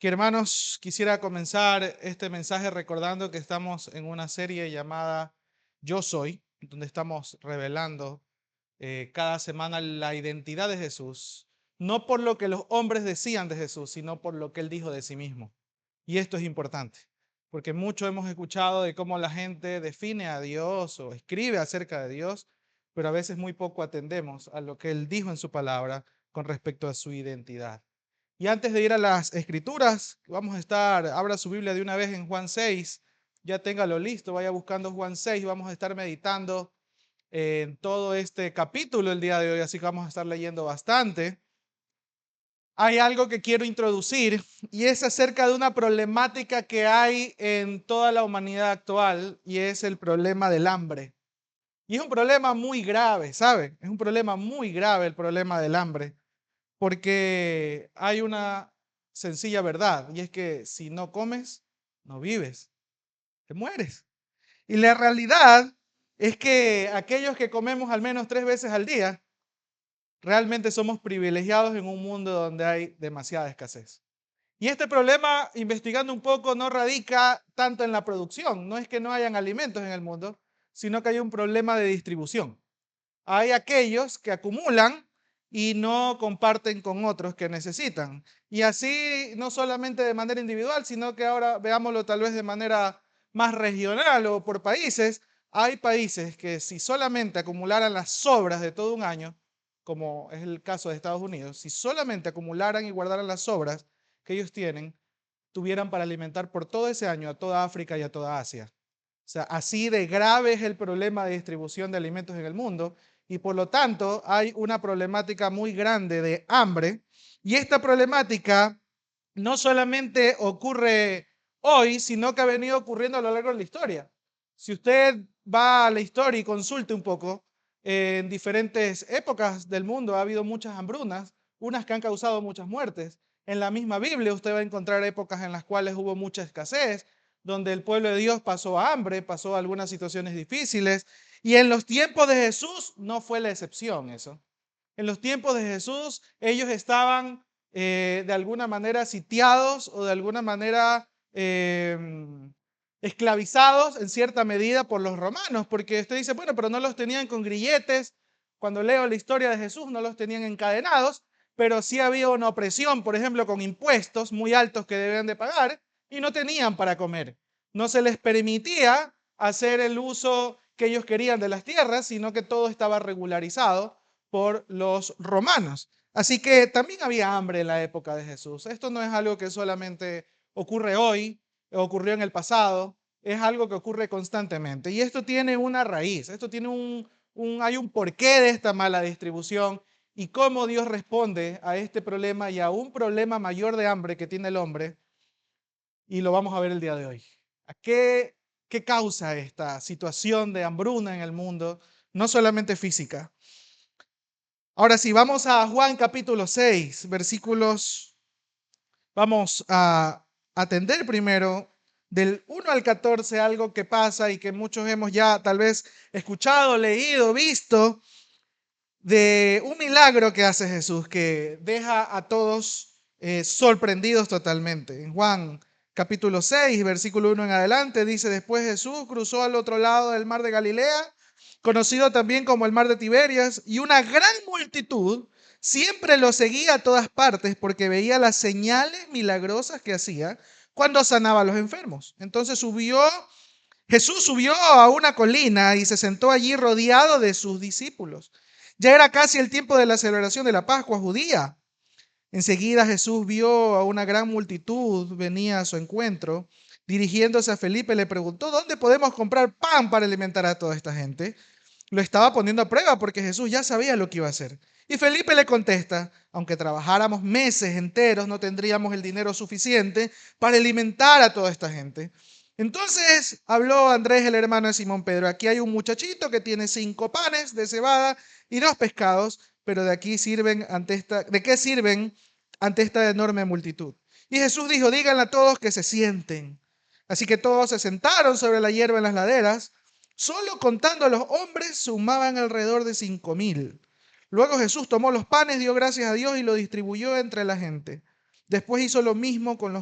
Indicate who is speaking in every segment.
Speaker 1: Que hermanos, quisiera comenzar este mensaje recordando que estamos en una serie llamada Yo Soy, donde estamos revelando cada semana la identidad de Jesús, no por lo que los hombres decían de Jesús, sino por lo que él dijo de sí mismo. Y esto es importante, porque mucho hemos escuchado de cómo la gente define a Dios o escribe acerca de Dios, pero a veces muy poco atendemos a lo que él dijo en su palabra con respecto a su identidad. Y antes de ir a las escrituras, vamos a estar, abra su Biblia de una vez en Juan 6, ya téngalo listo, vaya buscando Juan 6, vamos a estar meditando en todo este capítulo el día de hoy, así que vamos a estar leyendo bastante. Hay algo que quiero introducir y es acerca de una problemática que hay en toda la humanidad actual y es el problema del hambre. Y es un problema muy grave, ¿sabe? Es un problema muy grave el problema del hambre. Porque hay una sencilla verdad, y es que si no comes, no vives, te mueres. Y la realidad es que aquellos que comemos al menos 3 veces al día, realmente somos privilegiados en un mundo donde hay demasiada escasez. Y este problema, investigando un poco, no radica tanto en la producción, no es que no hayan alimentos en el mundo, sino que hay un problema de distribución. Hay aquellos que acumulan y no comparten con otros que necesitan. Y así no solamente de manera individual, sino que ahora veámoslo tal vez de manera más regional o por países. Hay países que si solamente acumularan las sobras de todo un año, como es el caso de Estados Unidos, si solamente acumularan y guardaran las sobras que ellos tienen, tuvieran para alimentar por todo ese año a toda África y a toda Asia. O sea, así de grave es el problema de distribución de alimentos en el mundo y por lo tanto hay una problemática muy grande de hambre y esta problemática no solamente ocurre hoy, sino que ha venido ocurriendo a lo largo de la historia. Si usted va a la historia y consulte un poco, en diferentes épocas del mundo ha habido muchas hambrunas, unas que han causado muchas muertes. En la misma Biblia usted va a encontrar épocas en las cuales hubo mucha escasez, donde el pueblo de Dios pasó hambre, pasó algunas situaciones difíciles, y en los tiempos de Jesús no fue la excepción eso. En los tiempos de Jesús ellos estaban de alguna manera sitiados o de alguna manera esclavizados en cierta medida por los romanos, porque usted dice, bueno, pero no los tenían con grilletes. Cuando leo la historia de Jesús no los tenían encadenados, pero sí había una opresión, por ejemplo, con impuestos muy altos que debían de pagar y no tenían para comer. No se les permitía hacer el uso que ellos querían de las tierras, sino que todo estaba regularizado por los romanos. Así que también había hambre en la época de Jesús. Esto no es algo que solamente ocurre hoy, ocurrió en el pasado, es algo que ocurre constantemente. Y esto tiene una raíz, esto tiene hay un porqué de esta mala distribución y cómo Dios responde a este problema y a un problema mayor de hambre que tiene el hombre. Y lo vamos a ver el día de hoy. ¿A qué causa esta situación de hambruna en el mundo? No solamente física. Ahora sí, vamos a Juan capítulo 6, versículos. Vamos a atender primero del 1 al 14 algo que pasa y que muchos hemos ya tal vez escuchado, leído, visto, de un milagro que hace Jesús que deja a todos sorprendidos totalmente. En Juan capítulo 6, versículo 1 en adelante, dice, después Jesús cruzó al otro lado del mar de Galilea, conocido también como el mar de Tiberias, y una gran multitud siempre lo seguía a todas partes porque veía las señales milagrosas que hacía cuando sanaba a los enfermos. Entonces Jesús subió a una colina y se sentó allí rodeado de sus discípulos. Ya era casi el tiempo de la celebración de la Pascua judía. Enseguida Jesús vio a una gran multitud venía a su encuentro. Dirigiéndose a Felipe le preguntó, ¿dónde podemos comprar pan para alimentar a toda esta gente? Lo estaba poniendo a prueba porque Jesús ya sabía lo que iba a hacer. Y Felipe le contesta, aunque trabajáramos meses enteros, no tendríamos el dinero suficiente para alimentar a toda esta gente. Entonces habló Andrés, el hermano de Simón Pedro. Aquí hay un muchachito que tiene 5 panes de cebada y 2 pescados, pero ¿de qué sirven ante esta enorme multitud? Y Jesús dijo, díganle a todos que se sienten. Así que todos se sentaron sobre la hierba en las laderas. Solo contando a los hombres sumaban alrededor de 5,000. Luego Jesús tomó los panes, dio gracias a Dios y lo distribuyó entre la gente. Después hizo lo mismo con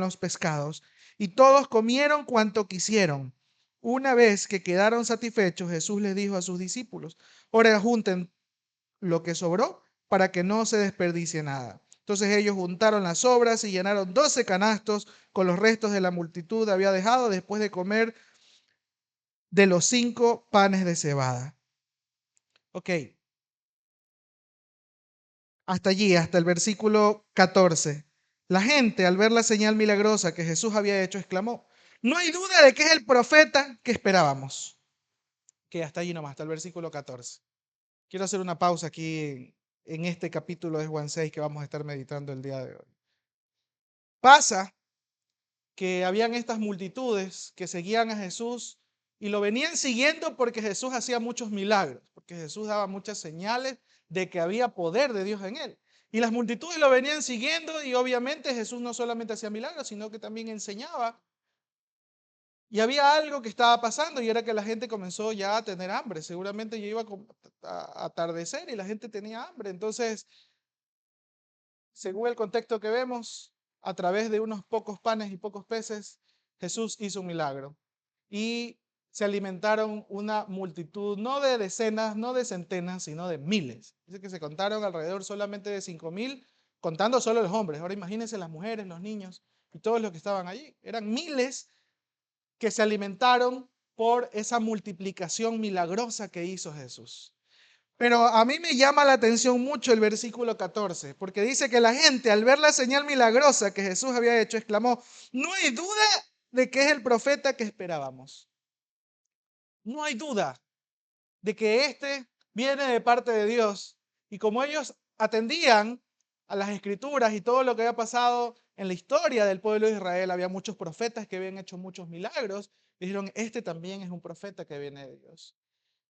Speaker 1: los pescados, y todos comieron cuanto quisieron. Una vez que quedaron satisfechos, Jesús les dijo a sus discípulos: ahora junten lo que sobró para que no se desperdicie nada. Entonces ellos juntaron las sobras y llenaron 12 canastos con los restos de la multitud había dejado después de comer de los 5 panes de cebada. Ok, hasta allí, hasta el versículo 14. La gente, al ver la señal milagrosa que Jesús había hecho, exclamó: no hay duda de que es el profeta que esperábamos. Que hasta allí nomás, hasta el versículo 14. Quiero hacer una pausa aquí en este capítulo de Juan 6 que vamos a estar meditando el día de hoy. Pasa que habían estas multitudes que seguían a Jesús y lo venían siguiendo porque Jesús hacía muchos milagros, porque Jesús daba muchas señales de que había poder de Dios en él. Y las multitudes lo venían siguiendo y obviamente Jesús no solamente hacía milagros, sino que también enseñaba. Y había algo que estaba pasando y era que la gente comenzó ya a tener hambre. Seguramente ya iba a atardecer y la gente tenía hambre. Entonces, según el contexto que vemos, a través de unos pocos panes y pocos peces, Jesús hizo un milagro. Y se alimentaron una multitud, no de decenas, no de centenas, sino de miles. Dice que se contaron alrededor solamente de 5,000, contando solo los hombres. Ahora imagínense las mujeres, los niños y todos los que estaban allí. Eran miles que se alimentaron por esa multiplicación milagrosa que hizo Jesús. Pero a mí me llama la atención mucho el versículo 14, porque dice que la gente, al ver la señal milagrosa que Jesús había hecho, exclamó: no hay duda de que es el profeta que esperábamos. No hay duda de que este viene de parte de Dios. Y como ellos atendían a las escrituras y todo lo que había pasado en la historia del pueblo de Israel, había muchos profetas que habían hecho muchos milagros, dijeron: este también es un profeta que viene de Dios.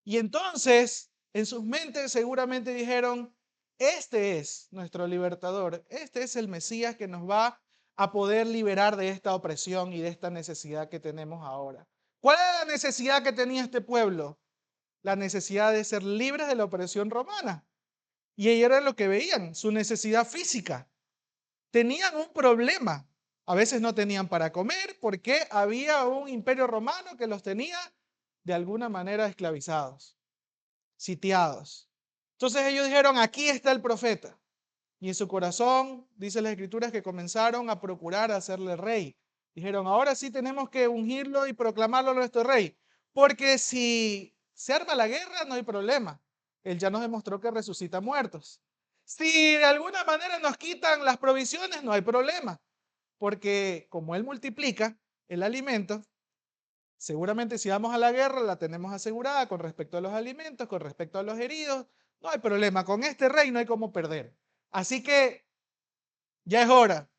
Speaker 1: Y entonces, en sus mentes seguramente dijeron: este es nuestro libertador, este es el Mesías que nos va a poder liberar de esta opresión y de esta necesidad que tenemos ahora. ¿Cuál era la necesidad que tenía este pueblo? La necesidad de ser libres de la opresión romana. Y ellos era lo que veían, su necesidad física. Tenían un problema. A veces no tenían para comer porque había un imperio romano que los tenía de alguna manera esclavizados, sitiados. Entonces ellos dijeron: aquí está el profeta. Y en su corazón, dice las escrituras, que comenzaron a procurar hacerle rey. Dijeron: ahora sí tenemos que ungirlo y proclamarlo nuestro rey, porque si se arma la guerra no hay problema. Él ya nos demostró que resucita muertos. Si de alguna manera nos quitan las provisiones, no hay problema, porque como Él multiplica el alimento, seguramente si vamos a la guerra la tenemos asegurada con respecto a los alimentos, con respecto a los heridos. No hay problema, con este rey no hay cómo perder. Así que ya es hora.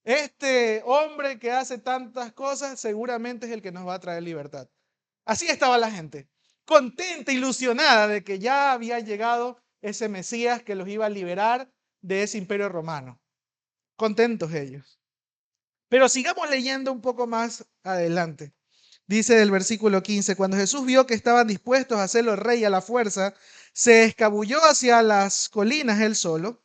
Speaker 1: Este hombre que hace tantas cosas seguramente es el que nos va a traer libertad. Así estaba la gente, contenta, ilusionada de que ya había llegado ese Mesías que los iba a liberar de ese imperio romano. Contentos ellos. Pero sigamos leyendo un poco más adelante. Dice el versículo 15: cuando Jesús vio que estaban dispuestos a hacerlo rey a la fuerza, se escabulló hacia las colinas él solo.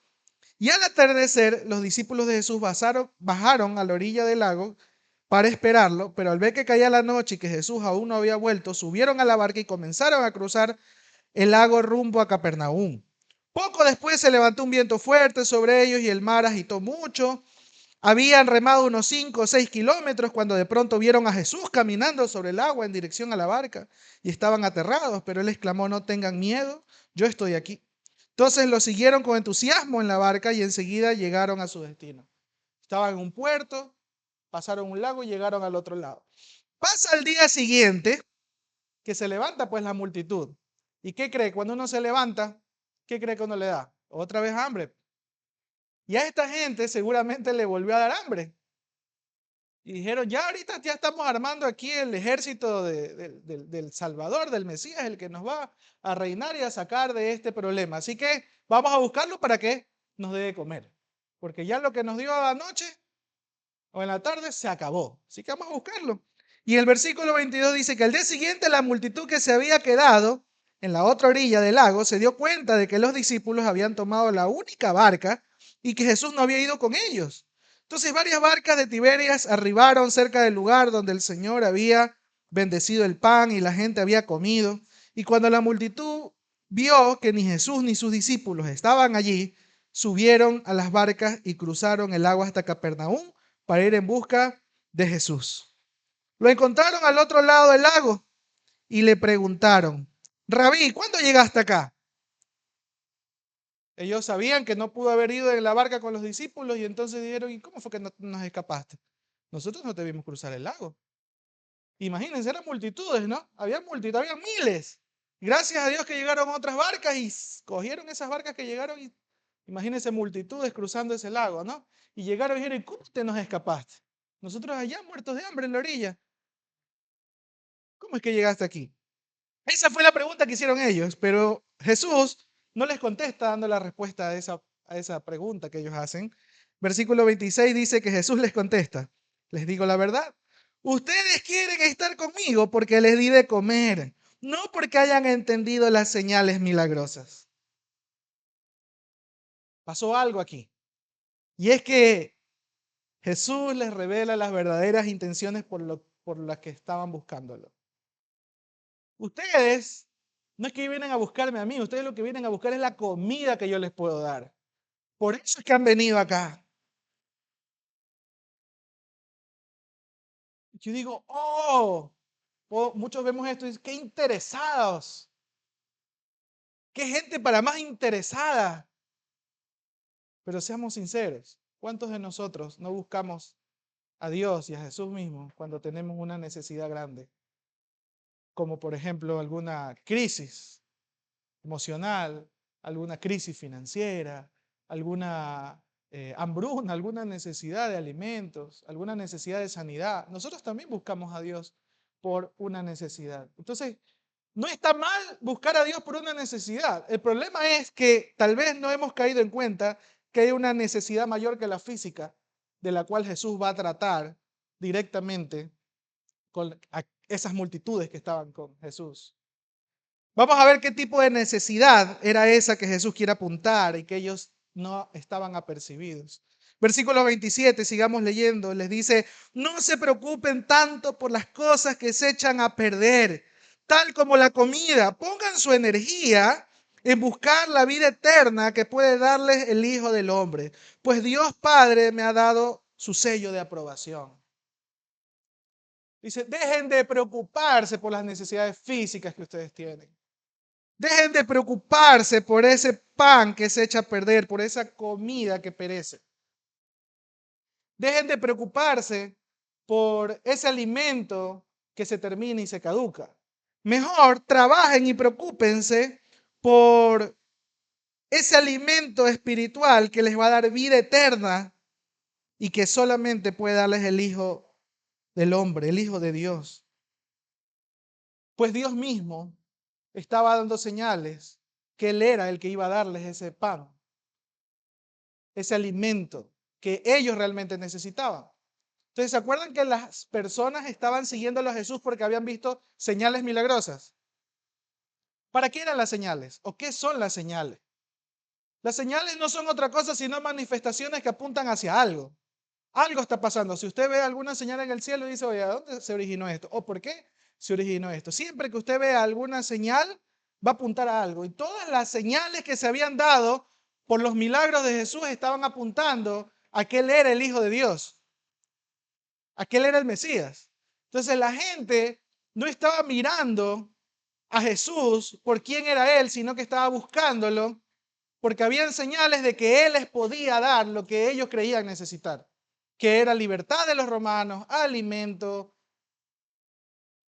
Speaker 1: Y al atardecer, los discípulos de Jesús bajaron a la orilla del lago para esperarlo, pero al ver que caía la noche y que Jesús aún no había vuelto, subieron a la barca y comenzaron a cruzar el lago rumbo a Capernaum. Poco después se levantó un viento fuerte sobre ellos y el mar agitó mucho. Habían remado unos 5 o 6 kilómetros cuando de pronto vieron a Jesús caminando sobre el agua en dirección a la barca y estaban aterrados, pero él exclamó: no tengan miedo, yo estoy aquí. Entonces lo siguieron con entusiasmo en la barca y enseguida llegaron a su destino. Estaban en un puerto, pasaron un lago y llegaron al otro lado. Pasa el día siguiente que se levanta pues la multitud. ¿Y qué cree? Cuando uno se levanta, ¿qué cree que uno le da? Otra vez hambre. Y a esta gente seguramente le volvió a dar hambre. Y dijeron: ya ahorita ya estamos armando aquí el ejército del Salvador, del Mesías, el que nos va a reinar y a sacar de este problema. Así que vamos a buscarlo para que nos dé de comer. Porque ya lo que nos dio anoche o en la tarde se acabó. Así que vamos a buscarlo. Y el versículo 22 dice que al día siguiente la multitud que se había quedado en la otra orilla del lago se dio cuenta de que los discípulos habían tomado la única barca y que Jesús no había ido con ellos. Entonces varias barcas de Tiberias arribaron cerca del lugar donde el Señor había bendecido el pan y la gente había comido. Y cuando la multitud vio que ni Jesús ni sus discípulos estaban allí, subieron a las barcas y cruzaron el agua hasta Capernaum para ir en busca de Jesús. Lo encontraron al otro lado del lago y le preguntaron: Rabí, ¿cuándo llegaste acá? Ellos sabían que no pudo haber ido en la barca con los discípulos y entonces dijeron: ¿y cómo fue que no nos escapaste? Nosotros no te vimos cruzar el lago. Imagínense, eran multitudes, ¿no? Había multitud, había miles. Gracias a Dios que llegaron otras barcas y cogieron esas barcas que llegaron y imagínense multitudes cruzando ese lago, ¿no? Y llegaron y dijeron: ¿cómo te nos escapaste? Nosotros allá muertos de hambre en la orilla. ¿Cómo es que llegaste aquí? Esa fue la pregunta que hicieron ellos, pero Jesús no les contesta dando la respuesta a esa pregunta que ellos hacen. Versículo 26 dice que Jesús les contesta: les digo la verdad, ustedes quieren estar conmigo porque les di de comer, no porque hayan entendido las señales milagrosas. Pasó algo aquí, y es que Jesús les revela las verdaderas intenciones por las que estaban buscándolo. Ustedes no es que vienen a buscarme a mí, ustedes lo que vienen a buscar es la comida que yo les puedo dar. Por eso es que han venido acá. Yo digo: muchos vemos esto y dicen: qué interesados, qué gente para más interesada. Pero seamos sinceros, ¿cuántos de nosotros no buscamos a Dios y a Jesús mismo cuando tenemos una necesidad grande? Como por ejemplo alguna crisis emocional, alguna crisis financiera, alguna hambruna, alguna necesidad de alimentos, alguna necesidad de sanidad. Nosotros también buscamos a Dios por una necesidad. Entonces, no está mal buscar a Dios por una necesidad. El problema es que tal vez no hemos caído en cuenta que hay una necesidad mayor que la física, de la cual Jesús va a tratar directamente con esas multitudes que estaban con Jesús. Vamos a ver qué tipo de necesidad era esa que Jesús quiere apuntar y que ellos no estaban apercibidos. Versículo 27, sigamos leyendo, les dice: no se preocupen tanto por las cosas que se echan a perder, tal como la comida. Pongan su energía en buscar la vida eterna que puede darles el Hijo del Hombre, pues Dios Padre me ha dado su sello de aprobación. Dice: dejen de preocuparse por las necesidades físicas que ustedes tienen. Dejen de preocuparse por ese pan que se echa a perder, por esa comida que perece. Dejen de preocuparse por ese alimento que se termina y se caduca. Mejor trabajen y preocúpense por ese alimento espiritual que les va a dar vida eterna y que solamente puede darles el Hijo del Hombre, el Hijo de Dios. Pues Dios mismo estaba dando señales que Él era el que iba a darles ese pan, ese alimento que ellos realmente necesitaban. Entonces, ¿se acuerdan que las personas estaban siguiéndolo a Jesús porque habían visto señales milagrosas? ¿Para qué eran las señales? ¿O qué son las señales? Las señales no son otra cosa sino manifestaciones que apuntan hacia algo. Algo está pasando. Si usted ve alguna señal en el cielo y dice: oye, ¿a dónde se originó esto? ¿O por qué se originó esto? Siempre que usted vea alguna señal, va a apuntar a algo. Y todas las señales que se habían dado por los milagros de Jesús estaban apuntando a que Él era el Hijo de Dios, a que Él era el Mesías. Entonces la gente no estaba mirando a Jesús por quién era Él, sino que estaba buscándolo porque habían señales de que Él les podía dar lo que ellos creían necesitar, que era libertad de los romanos, alimento,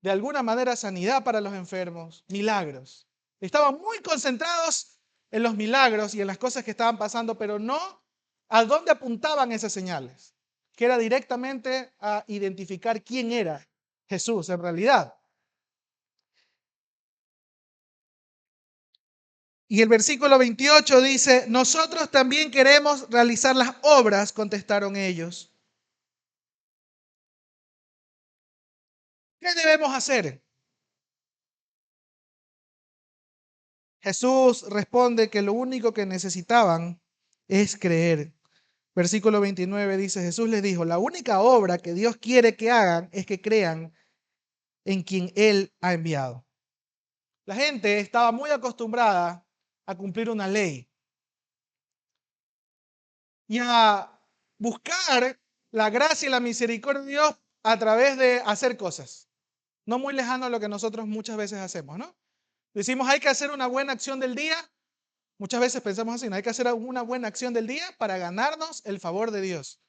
Speaker 1: de alguna manera sanidad para los enfermos, milagros. Estaban muy concentrados en los milagros y en las cosas que estaban pasando, pero no a dónde apuntaban esas señales, que era directamente a identificar quién era Jesús en realidad. Y el versículo 28 dice: nosotros también queremos realizar las obras, contestaron ellos. ¿Qué debemos hacer? Jesús responde que lo único que necesitaban es creer. Versículo 29 dice, Jesús les dijo, la única obra que Dios quiere que hagan es que crean en quien Él ha enviado. La gente estaba muy acostumbrada a cumplir una ley y a buscar la gracia y la misericordia de Dios a través de hacer cosas. No muy lejano a lo que nosotros muchas veces hacemos, ¿no? Decimos, hay que hacer una buena acción del día. Muchas veces pensamos así, ¿no? Hay que hacer una buena acción del día para ganarnos el favor de Dios,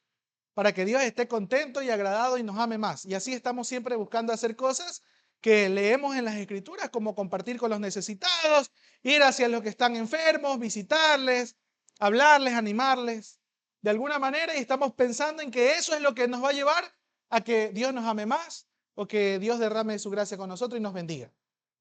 Speaker 1: para que Dios esté contento y agradado y nos ame más. Y así estamos siempre buscando hacer cosas que leemos en las Escrituras, como compartir con los necesitados, ir hacia los que están enfermos, visitarles, hablarles, animarles. De alguna manera, y estamos pensando en que eso es lo que nos va a llevar a que Dios nos ame más o que Dios derrame su gracia con nosotros y nos bendiga.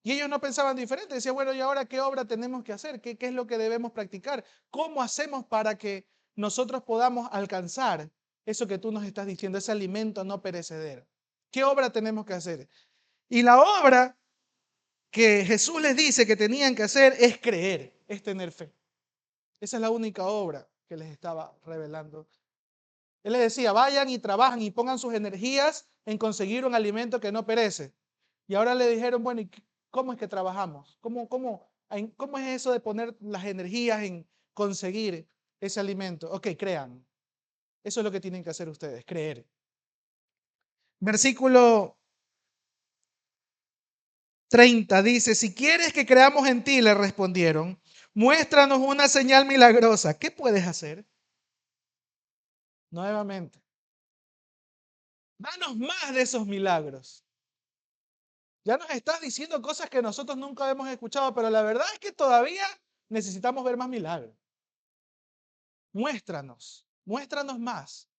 Speaker 1: Y ellos no pensaban diferente, decían, bueno, ¿y ahora qué obra tenemos que hacer? ¿Qué es lo que debemos practicar? ¿Cómo hacemos para que nosotros podamos alcanzar eso que tú nos estás diciendo, ese alimento no perecedero? ¿Qué obra tenemos que hacer? Y la obra que Jesús les dice que tenían que hacer es creer, es tener fe. Esa es la única obra que les estaba revelando. Él les decía, vayan y trabajan y pongan sus energías en conseguir un alimento que no perece. Y ahora le dijeron, bueno, ¿y cómo es que trabajamos? ¿Cómo es eso de poner las energías en conseguir ese alimento? Ok, crean. Eso es lo que tienen que hacer ustedes, creer. Versículo 30 dice, si quieres que creamos en ti, le respondieron, muéstranos una señal milagrosa. ¿Qué puedes hacer? Nuevamente, danos más de esos milagros. Ya nos estás diciendo cosas que nosotros nunca hemos escuchado, pero la verdad es que todavía necesitamos ver más milagros. Muéstranos más.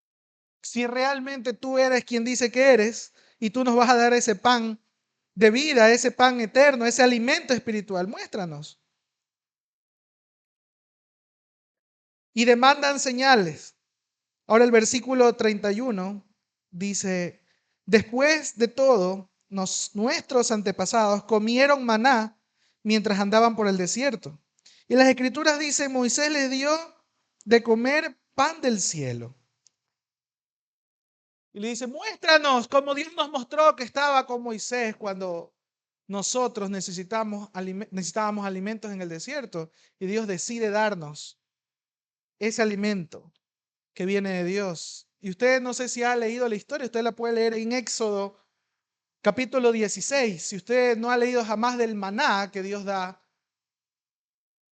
Speaker 1: Si realmente tú eres quien dice que eres y tú nos vas a dar ese pan de vida, ese pan eterno, ese alimento espiritual, muéstranos. Y demandan señales. Ahora el versículo 31 dice, después de todo, nuestros antepasados comieron maná mientras andaban por el desierto. Y las escrituras dicen, Moisés les dio de comer pan del cielo. Y le dice, muéstranos como Dios nos mostró que estaba con Moisés cuando nosotros necesitábamos alimentos en el desierto. Y Dios decide darnos ese alimento que viene de Dios. Y usted no sé si ha leído la historia, usted la puede leer en Éxodo capítulo 16. Si usted no ha leído jamás del maná que Dios da,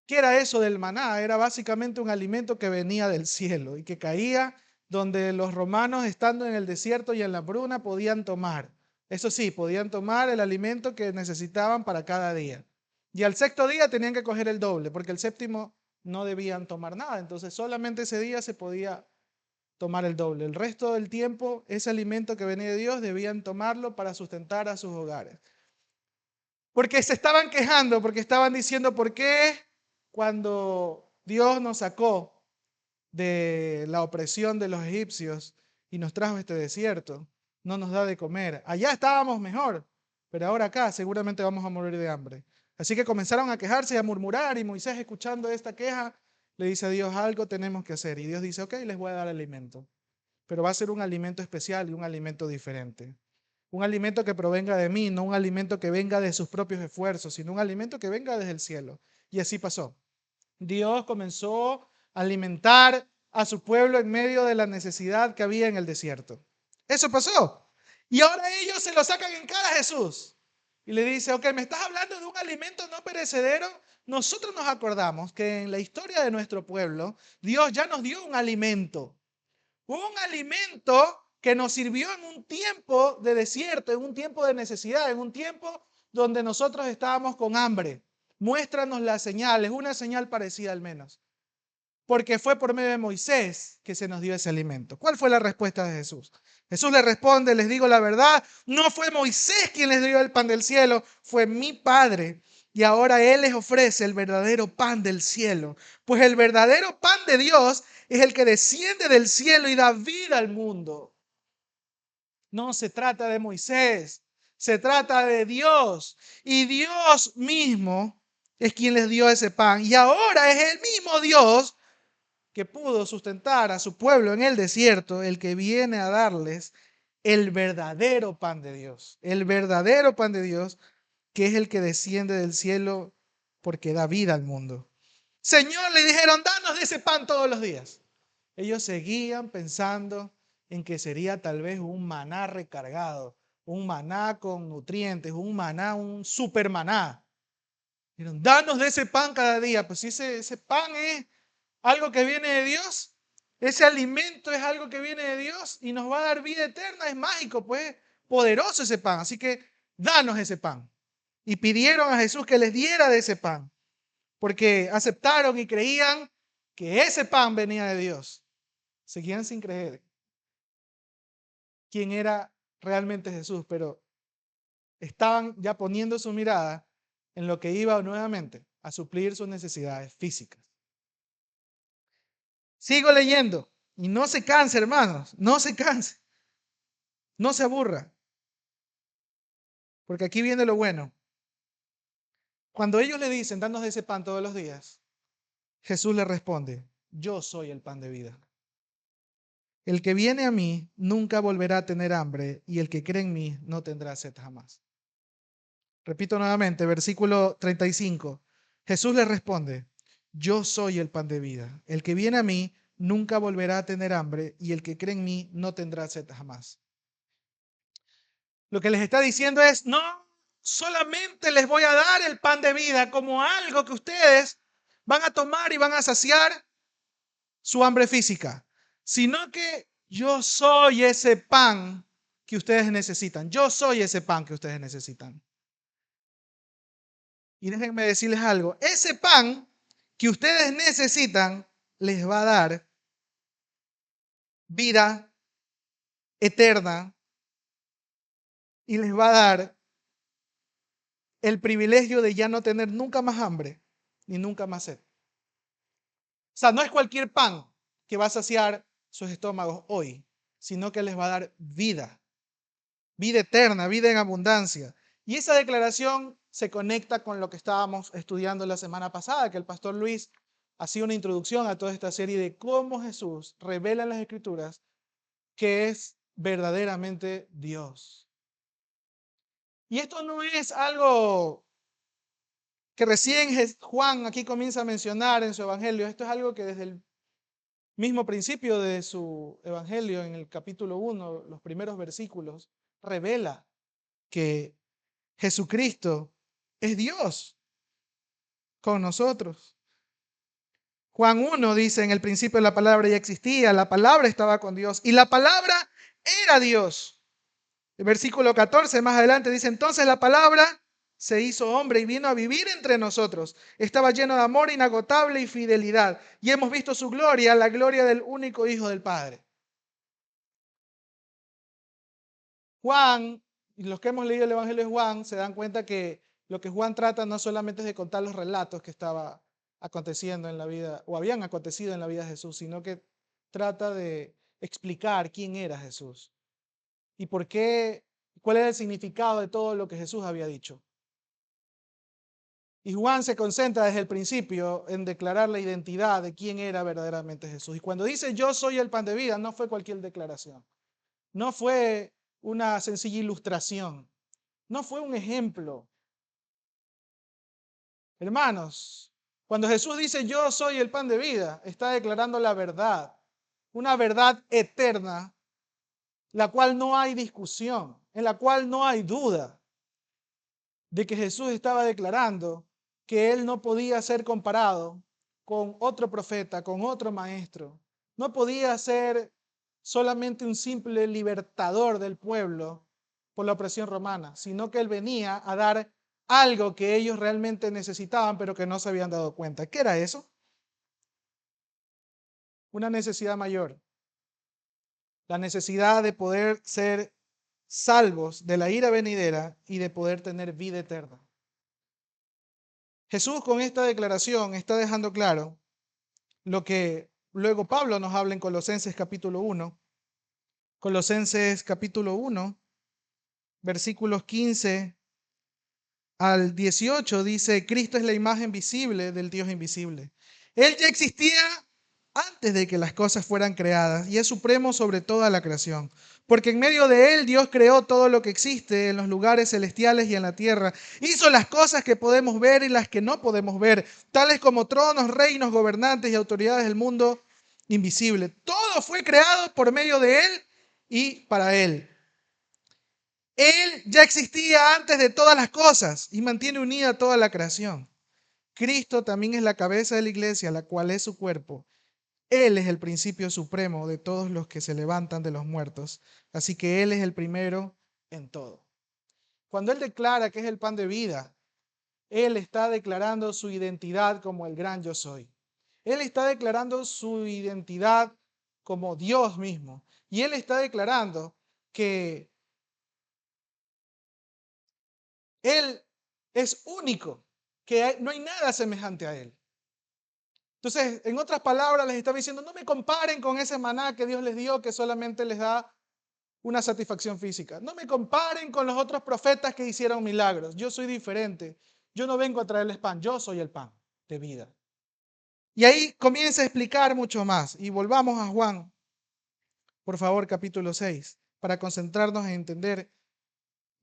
Speaker 1: ¿qué era eso del maná? Era básicamente un alimento que venía del cielo y que caía donde los romanos, estando en el desierto y en la bruna, podían tomar. Eso sí, podían tomar el alimento que necesitaban para cada día. Y al sexto día tenían que coger el doble, porque el séptimo no debían tomar nada. Entonces solamente ese día se podía tomar el doble. El resto del tiempo, ese alimento que venía de Dios, debían tomarlo para sustentar a sus hogares. Porque se estaban quejando, porque estaban diciendo, ¿por qué cuando Dios nos sacó de la opresión de los egipcios y nos trajo este desierto, no nos da de comer? Allá estábamos mejor, pero ahora acá seguramente vamos a morir de hambre. Así que comenzaron a quejarse y a murmurar, y Moisés, escuchando esta queja, le dice a Dios, algo tenemos que hacer. Y Dios dice, ok, les voy a dar alimento, pero va a ser un alimento especial y un alimento diferente. Un alimento que provenga de mí, no un alimento que venga de sus propios esfuerzos, sino un alimento que venga desde el cielo. Y así pasó. Dios comenzó a alimentar a su pueblo en medio de la necesidad que había en el desierto. Eso pasó. Y ahora ellos se lo sacan en cara a Jesús. Y le dice, ok, me estás hablando de un alimento no perecedero. Nosotros nos acordamos que en la historia de nuestro pueblo, Dios ya nos dio un alimento que nos sirvió en un tiempo de desierto, en un tiempo de necesidad, en un tiempo donde nosotros estábamos con hambre. Muéstranos las señales, una señal parecida al menos. Porque fue por medio de Moisés que se nos dio ese alimento. ¿Cuál fue la respuesta de Jesús? Jesús le responde, les digo la verdad, no fue Moisés quien les dio el pan del cielo, fue mi Padre. Y ahora Él les ofrece el verdadero pan del cielo. Pues el verdadero pan de Dios es el que desciende del cielo y da vida al mundo. No se trata de Moisés, se trata de Dios. Y Dios mismo es quien les dio ese pan. Y ahora es el mismo Dios que pudo sustentar a su pueblo en el desierto, el que viene a darles el verdadero pan de Dios, el verdadero pan de Dios, que es el que desciende del cielo porque da vida al mundo. Señor, le dijeron, danos de ese pan todos los días. Ellos seguían pensando en que sería tal vez un maná recargado, un maná con nutrientes, un maná, un super maná. Dijeron, danos de ese pan cada día. Pues si ese pan es algo que viene de Dios, ese alimento es algo que viene de Dios y nos va a dar vida eterna, es mágico, pues poderoso ese pan. Así que danos ese pan. Y pidieron a Jesús que les diera de ese pan, porque aceptaron y creían que ese pan venía de Dios. Seguían sin creer quién era realmente Jesús, pero estaban ya poniendo su mirada en lo que iba nuevamente a suplir sus necesidades físicas. Sigo leyendo y no se canse, hermanos, no se canse, no se aburra, porque aquí viene lo bueno. Cuando ellos le dicen, danos de ese pan todos los días, Jesús le responde, yo soy el pan de vida. El que viene a mí nunca volverá a tener hambre y el que cree en mí no tendrá sed jamás. Repito nuevamente, versículo 35. Jesús le responde, yo soy el pan de vida. El que viene a mí nunca volverá a tener hambre y el que cree en mí no tendrá sed jamás. Lo que les está diciendo es, no solamente les voy a dar el pan de vida como algo que ustedes van a tomar y van a saciar su hambre física, sino que yo soy ese pan que ustedes necesitan. Yo soy ese pan que ustedes necesitan. Y déjenme decirles algo, ese pan que ustedes necesitan les va a dar vida eterna y les va a dar el privilegio de ya no tener nunca más hambre ni nunca más sed. O sea, no es cualquier pan que va a saciar sus estómagos hoy, sino que les va a dar vida, vida eterna, vida en abundancia. Y esa declaración se conecta con lo que estábamos estudiando la semana pasada, que el pastor Luis hacía una introducción a toda esta serie de cómo Jesús revela en las Escrituras que es verdaderamente Dios. Y esto no es algo que recién Juan aquí comienza a mencionar en su evangelio. Esto es algo que desde el mismo principio de su evangelio, en el capítulo 1, los primeros versículos, revela que Jesucristo es Dios con nosotros. Juan 1 dice, en el principio la palabra ya existía, la palabra estaba con Dios y la palabra era Dios. El versículo 14 más adelante dice, entonces la palabra se hizo hombre y vino a vivir entre nosotros. Estaba lleno de amor inagotable y fidelidad. Y hemos visto su gloria, la gloria del único Hijo del Padre. Juan, y los que hemos leído el Evangelio de Juan, se dan cuenta que lo que Juan trata no solamente es de contar los relatos que estaba aconteciendo en la vida, o habían acontecido en la vida de Jesús, sino que trata de explicar quién era Jesús y por qué, cuál era el significado de todo lo que Jesús había dicho. Y Juan se concentra desde el principio en declarar la identidad de quién era verdaderamente Jesús. Y cuando dice yo soy el pan de vida, no fue cualquier declaración. No fue una sencilla ilustración. No fue un ejemplo. Hermanos, cuando Jesús dice yo soy el pan de vida, está declarando la verdad. Una verdad eterna, la cual no hay discusión, en la cual no hay duda de que Jesús estaba declarando que él no podía ser comparado con otro profeta, con otro maestro. No podía ser solamente un simple libertador del pueblo por la opresión romana, sino que él venía a dar algo que ellos realmente necesitaban, pero que no se habían dado cuenta. ¿Qué era eso? Una necesidad mayor. La necesidad de poder ser salvos de la ira venidera y de poder tener vida eterna. Jesús con esta declaración está dejando claro lo que luego Pablo nos habla en Colosenses capítulo 1. Colosenses capítulo 1, versículos 15 al 18 dice, Cristo es la imagen visible del Dios invisible. Él ya existía antes de que las cosas fueran creadas y es supremo sobre toda la creación. Porque en medio de él Dios creó todo lo que existe en los lugares celestiales y en la tierra. Hizo las cosas que podemos ver y las que no podemos ver, tales como tronos, reinos, gobernantes y autoridades del mundo invisible. Todo fue creado por medio de él y para él. Él ya existía antes de todas las cosas y mantiene unida toda la creación. Cristo también es la cabeza de la iglesia, la cual es su cuerpo. Él es el principio supremo de todos los que se levantan de los muertos. Así que Él es el primero en todo. Cuando Él declara que es el pan de vida, Él está declarando su identidad como el gran yo soy. Él está declarando su identidad como Dios mismo. Y Él está declarando que Él es único, que no hay nada semejante a Él. Entonces, en otras palabras, les está diciendo, no me comparen con ese maná que Dios les dio, que solamente les da una satisfacción física. No me comparen con los otros profetas que hicieron milagros. Yo soy diferente. Yo no vengo a traerles pan, yo soy el pan de vida. Y ahí comienza a explicar mucho más. Y volvamos a Juan, por favor, capítulo 6, para concentrarnos en entender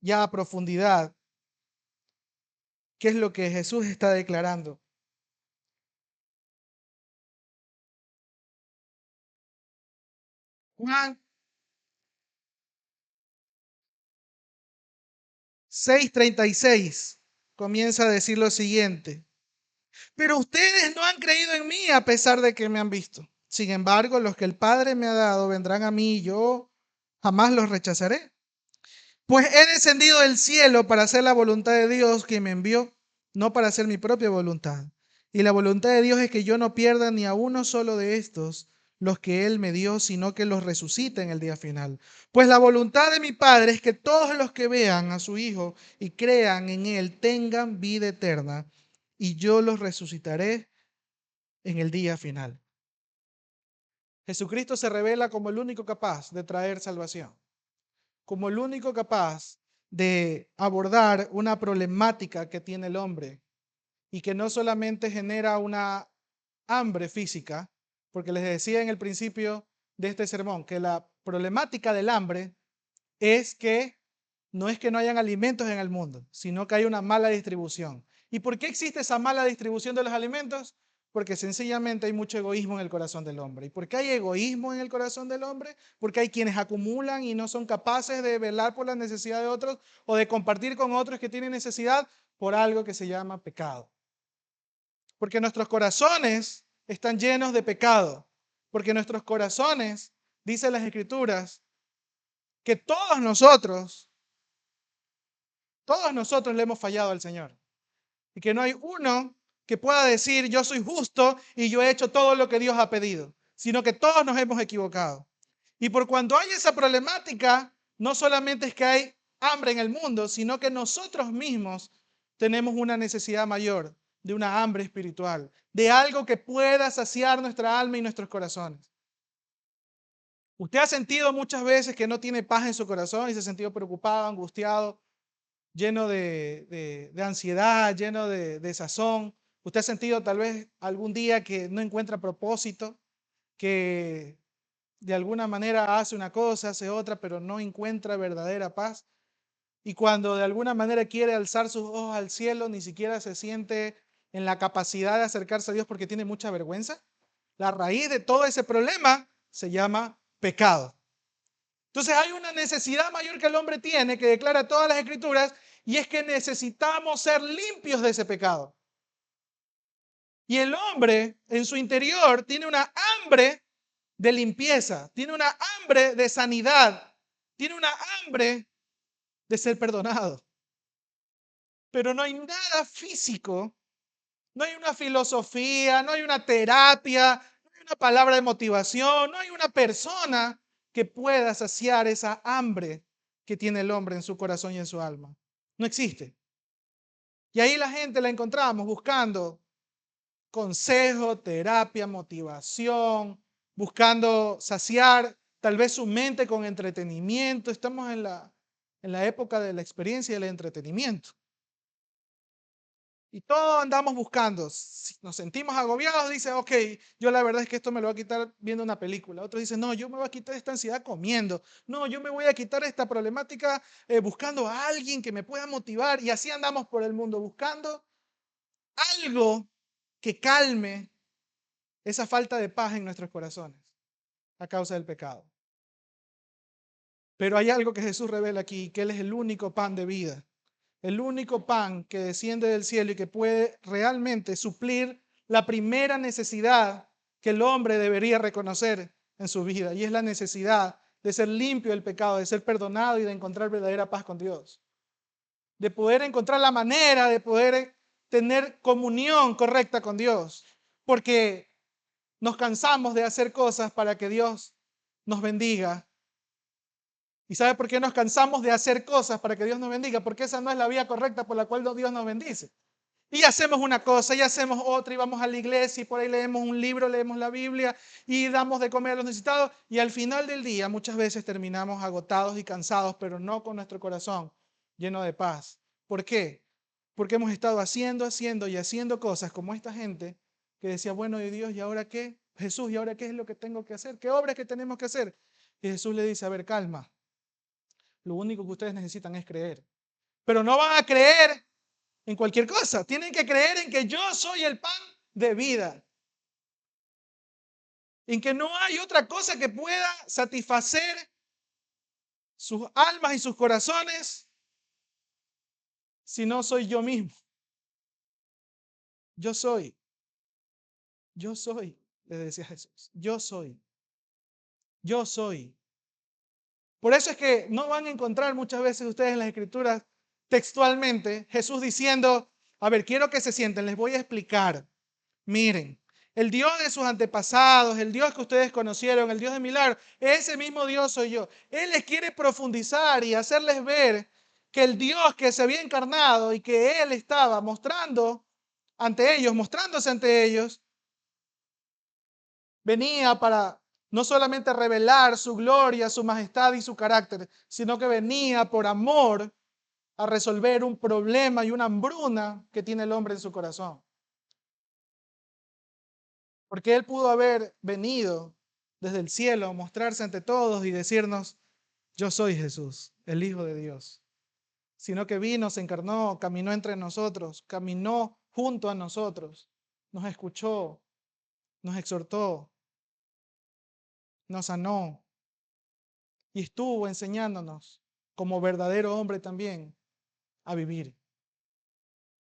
Speaker 1: ya a profundidad qué es lo que Jesús está declarando. Juan 6:36 comienza a decir lo siguiente. Pero ustedes no han creído en mí a pesar de que me han visto. Sin embargo, los que el Padre me ha dado vendrán a mí y yo jamás los rechazaré. Pues he descendido del cielo para hacer la voluntad de Dios que me envió, no para hacer mi propia voluntad. Y la voluntad de Dios es que yo no pierda ni a uno solo de estos, los que Él me dio, sino que los resucite en el día final. Pues la voluntad de mi Padre es que todos los que vean a su Hijo y crean en Él tengan vida eterna, y yo los resucitaré en el día final. Jesucristo se revela como el único capaz de traer salvación, como el único capaz de abordar una problemática que tiene el hombre y que no solamente genera una hambre física, porque les decía en el principio de este sermón que la problemática del hambre es que no es que no hayan alimentos en el mundo, sino que hay una mala distribución. ¿Y por qué existe esa mala distribución de los alimentos? Porque sencillamente hay mucho egoísmo en el corazón del hombre. ¿Y por qué hay egoísmo en el corazón del hombre? Porque hay quienes acumulan y no son capaces de velar por la necesidad de otros o de compartir con otros que tienen necesidad por algo que se llama pecado. Porque nuestros corazones están llenos de pecado. Porque nuestros corazones, dicen las Escrituras, que todos nosotros le hemos fallado al Señor. Y que no hay uno que pueda decir yo soy justo y yo he hecho todo lo que Dios ha pedido, sino que todos nos hemos equivocado. Y por cuando hay esa problemática, no solamente es que hay hambre en el mundo, sino que nosotros mismos tenemos una necesidad mayor de una hambre espiritual, de algo que pueda saciar nuestra alma y nuestros corazones. Usted ha sentido muchas veces que no tiene paz en su corazón y se ha sentido preocupado, angustiado, lleno de ansiedad, lleno de desazón. Usted ha sentido tal vez algún día que no encuentra propósito, que de alguna manera hace una cosa, hace otra, pero no encuentra verdadera paz. Y cuando de alguna manera quiere alzar sus ojos al cielo, ni siquiera se siente en la capacidad de acercarse a Dios porque tiene mucha vergüenza. La raíz de todo ese problema se llama pecado. Entonces hay una necesidad mayor que el hombre tiene, que declara todas las Escrituras, y es que necesitamos ser limpios de ese pecado. Y el hombre en su interior tiene una hambre de limpieza, tiene una hambre de sanidad, tiene una hambre de ser perdonado. Pero no hay nada físico, no hay una filosofía, no hay una terapia, no hay una palabra de motivación, no hay una persona que pueda saciar esa hambre que tiene el hombre en su corazón y en su alma. No existe. Y ahí la gente la encontramos buscando consejo, terapia, motivación, buscando saciar tal vez su mente con entretenimiento. Estamos en la época de la experiencia y del entretenimiento. Y todos andamos buscando. Si nos sentimos agobiados, dice, ok, yo la verdad es que esto me lo voy a quitar viendo una película. Otro dice, no, yo me voy a quitar esta ansiedad comiendo. No, yo me voy a quitar esta problemática buscando a alguien que me pueda motivar. Y así andamos por el mundo buscando algo que calme esa falta de paz en nuestros corazones a causa del pecado. Pero hay algo que Jesús revela aquí, que Él es el único pan de vida. El único pan que desciende del cielo y que puede realmente suplir la primera necesidad que el hombre debería reconocer en su vida, y es la necesidad de ser limpio del pecado, de ser perdonado y de encontrar verdadera paz con Dios, de poder encontrar la manera de poder tener comunión correcta con Dios, porque nos cansamos de hacer cosas para que Dios nos bendiga. ¿Y sabe por qué nos cansamos de hacer cosas para que Dios nos bendiga? Porque esa no es la vía correcta por la cual Dios nos bendice. Y hacemos una cosa, y hacemos otra, y vamos a la iglesia, y por ahí leemos un libro, leemos la Biblia, y damos de comer a los necesitados, y al final del día muchas veces terminamos agotados y cansados, pero no con nuestro corazón lleno de paz. ¿Por qué? Porque hemos estado haciendo y haciendo cosas como esta gente que decía, bueno, ¿y Dios, y ahora qué? Jesús, ¿y ahora qué es lo que tengo que hacer? ¿Qué obras que tenemos que hacer? Y Jesús le dice, a ver, calma. Lo único que ustedes necesitan es creer. Pero no van a creer en cualquier cosa. Tienen que creer en que yo soy el pan de vida. En que no hay otra cosa que pueda satisfacer sus almas y sus corazones si no soy yo mismo. Yo soy. Yo soy, le decía Jesús. Yo soy. Yo soy. Por eso es que no van a encontrar muchas veces ustedes en las escrituras textualmente Jesús diciendo, a ver, quiero que se sienten, les voy a explicar. Miren, el Dios de sus antepasados, el Dios que ustedes conocieron, el Dios de milagros, ese mismo Dios soy yo. Él les quiere profundizar y hacerles ver que el Dios que se había encarnado y que Él estaba mostrándose ante ellos, venía para no solamente revelar su gloria, su majestad y su carácter, sino que venía por amor a resolver un problema y una hambruna que tiene el hombre en su corazón. Porque Él pudo haber venido desde el cielo, mostrarse ante todos y decirnos, yo soy Jesús, el Hijo de Dios. Sino que vino, se encarnó, caminó entre nosotros, caminó junto a nosotros, nos escuchó, nos exhortó, nos sanó y estuvo enseñándonos como verdadero hombre también a vivir.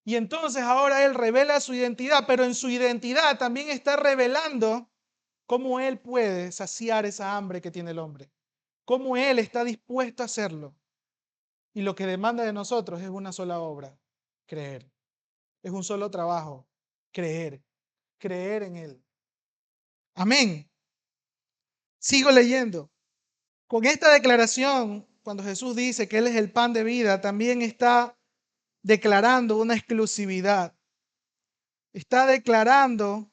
Speaker 1: Y entonces ahora Él revela su identidad, pero en su identidad también está revelando cómo Él puede saciar esa hambre que tiene el hombre, cómo Él está dispuesto a hacerlo. Y lo que demanda de nosotros es una sola obra, creer. Es un solo trabajo, creer, creer en Él. Amén. Sigo leyendo. Con esta declaración, cuando Jesús dice que Él es el pan de vida, también está declarando una exclusividad. Está declarando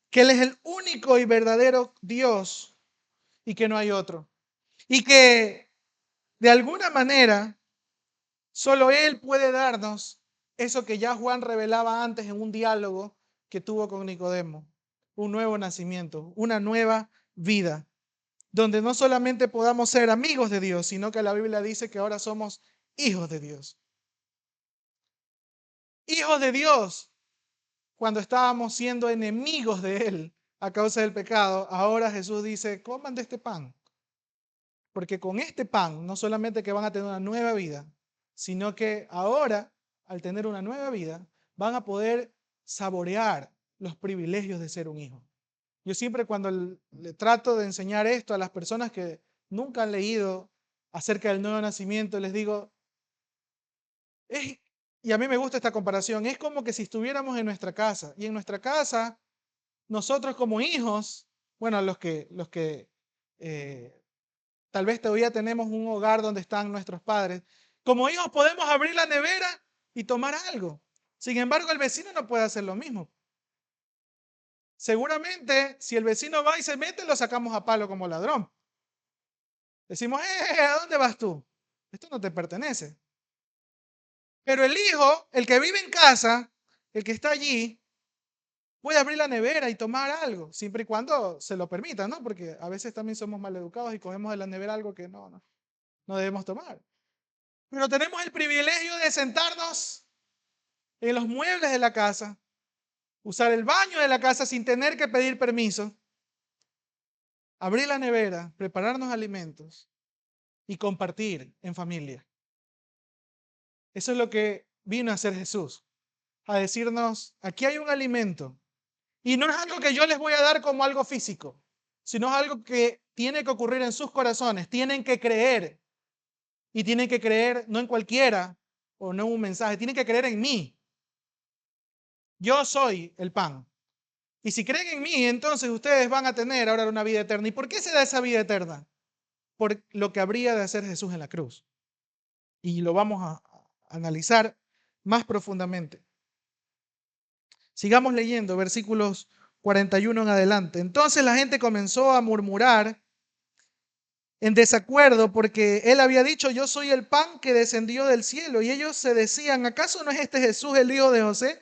Speaker 1: que Él es el único y verdadero Dios y que no hay otro. Y que de alguna manera solo Él puede darnos eso que ya Juan revelaba antes en un diálogo que tuvo con Nicodemo. Un nuevo nacimiento, una nueva vida, donde no solamente podamos ser amigos de Dios, sino que la Biblia dice que ahora somos hijos de Dios. Hijos de Dios cuando estábamos siendo enemigos de Él a causa del pecado. Ahora Jesús dice, coman de este pan. Porque con este pan no solamente que van a tener una nueva vida, sino que ahora, al tener una nueva vida, van a poder saborear los privilegios de ser un hijo. Yo siempre cuando le trato de enseñar esto a las personas que nunca han leído acerca del nuevo nacimiento, les digo, y a mí me gusta esta comparación, es como que si estuviéramos en nuestra casa, y en nuestra casa, nosotros como hijos, bueno, los que tal vez todavía tenemos un hogar donde están nuestros padres. Como hijos podemos abrir la nevera y tomar algo. Sin embargo, el vecino no puede hacer lo mismo. Seguramente, si el vecino va y se mete, lo sacamos a palo como ladrón. Decimos, ¿a dónde vas tú? Esto no te pertenece. Pero el hijo, el que vive en casa, el que está allí puede abrir la nevera y tomar algo, siempre y cuando se lo permita, ¿no? Porque a veces también somos maleducados y cogemos de la nevera algo que no debemos tomar. Pero tenemos el privilegio de sentarnos en los muebles de la casa, usar el baño de la casa sin tener que pedir permiso, abrir la nevera, prepararnos alimentos y compartir en familia. Eso es lo que vino a hacer Jesús, a decirnos, aquí hay un alimento. Y no es algo que yo les voy a dar como algo físico, sino es algo que tiene que ocurrir en sus corazones. Tienen que creer. Y tienen que creer no en cualquiera o no en un mensaje, tienen que creer en mí. Yo soy el pan. Y si creen en mí, entonces ustedes van a tener ahora una vida eterna. ¿Y por qué se da esa vida eterna? Por lo que habría de hacer Jesús en la cruz. Y lo vamos a analizar más profundamente. Sigamos leyendo versículos 41 en adelante. Entonces la gente comenzó a murmurar en desacuerdo porque él había dicho, yo soy el pan que descendió del cielo. Y ellos se decían, ¿acaso no es este Jesús el hijo de José?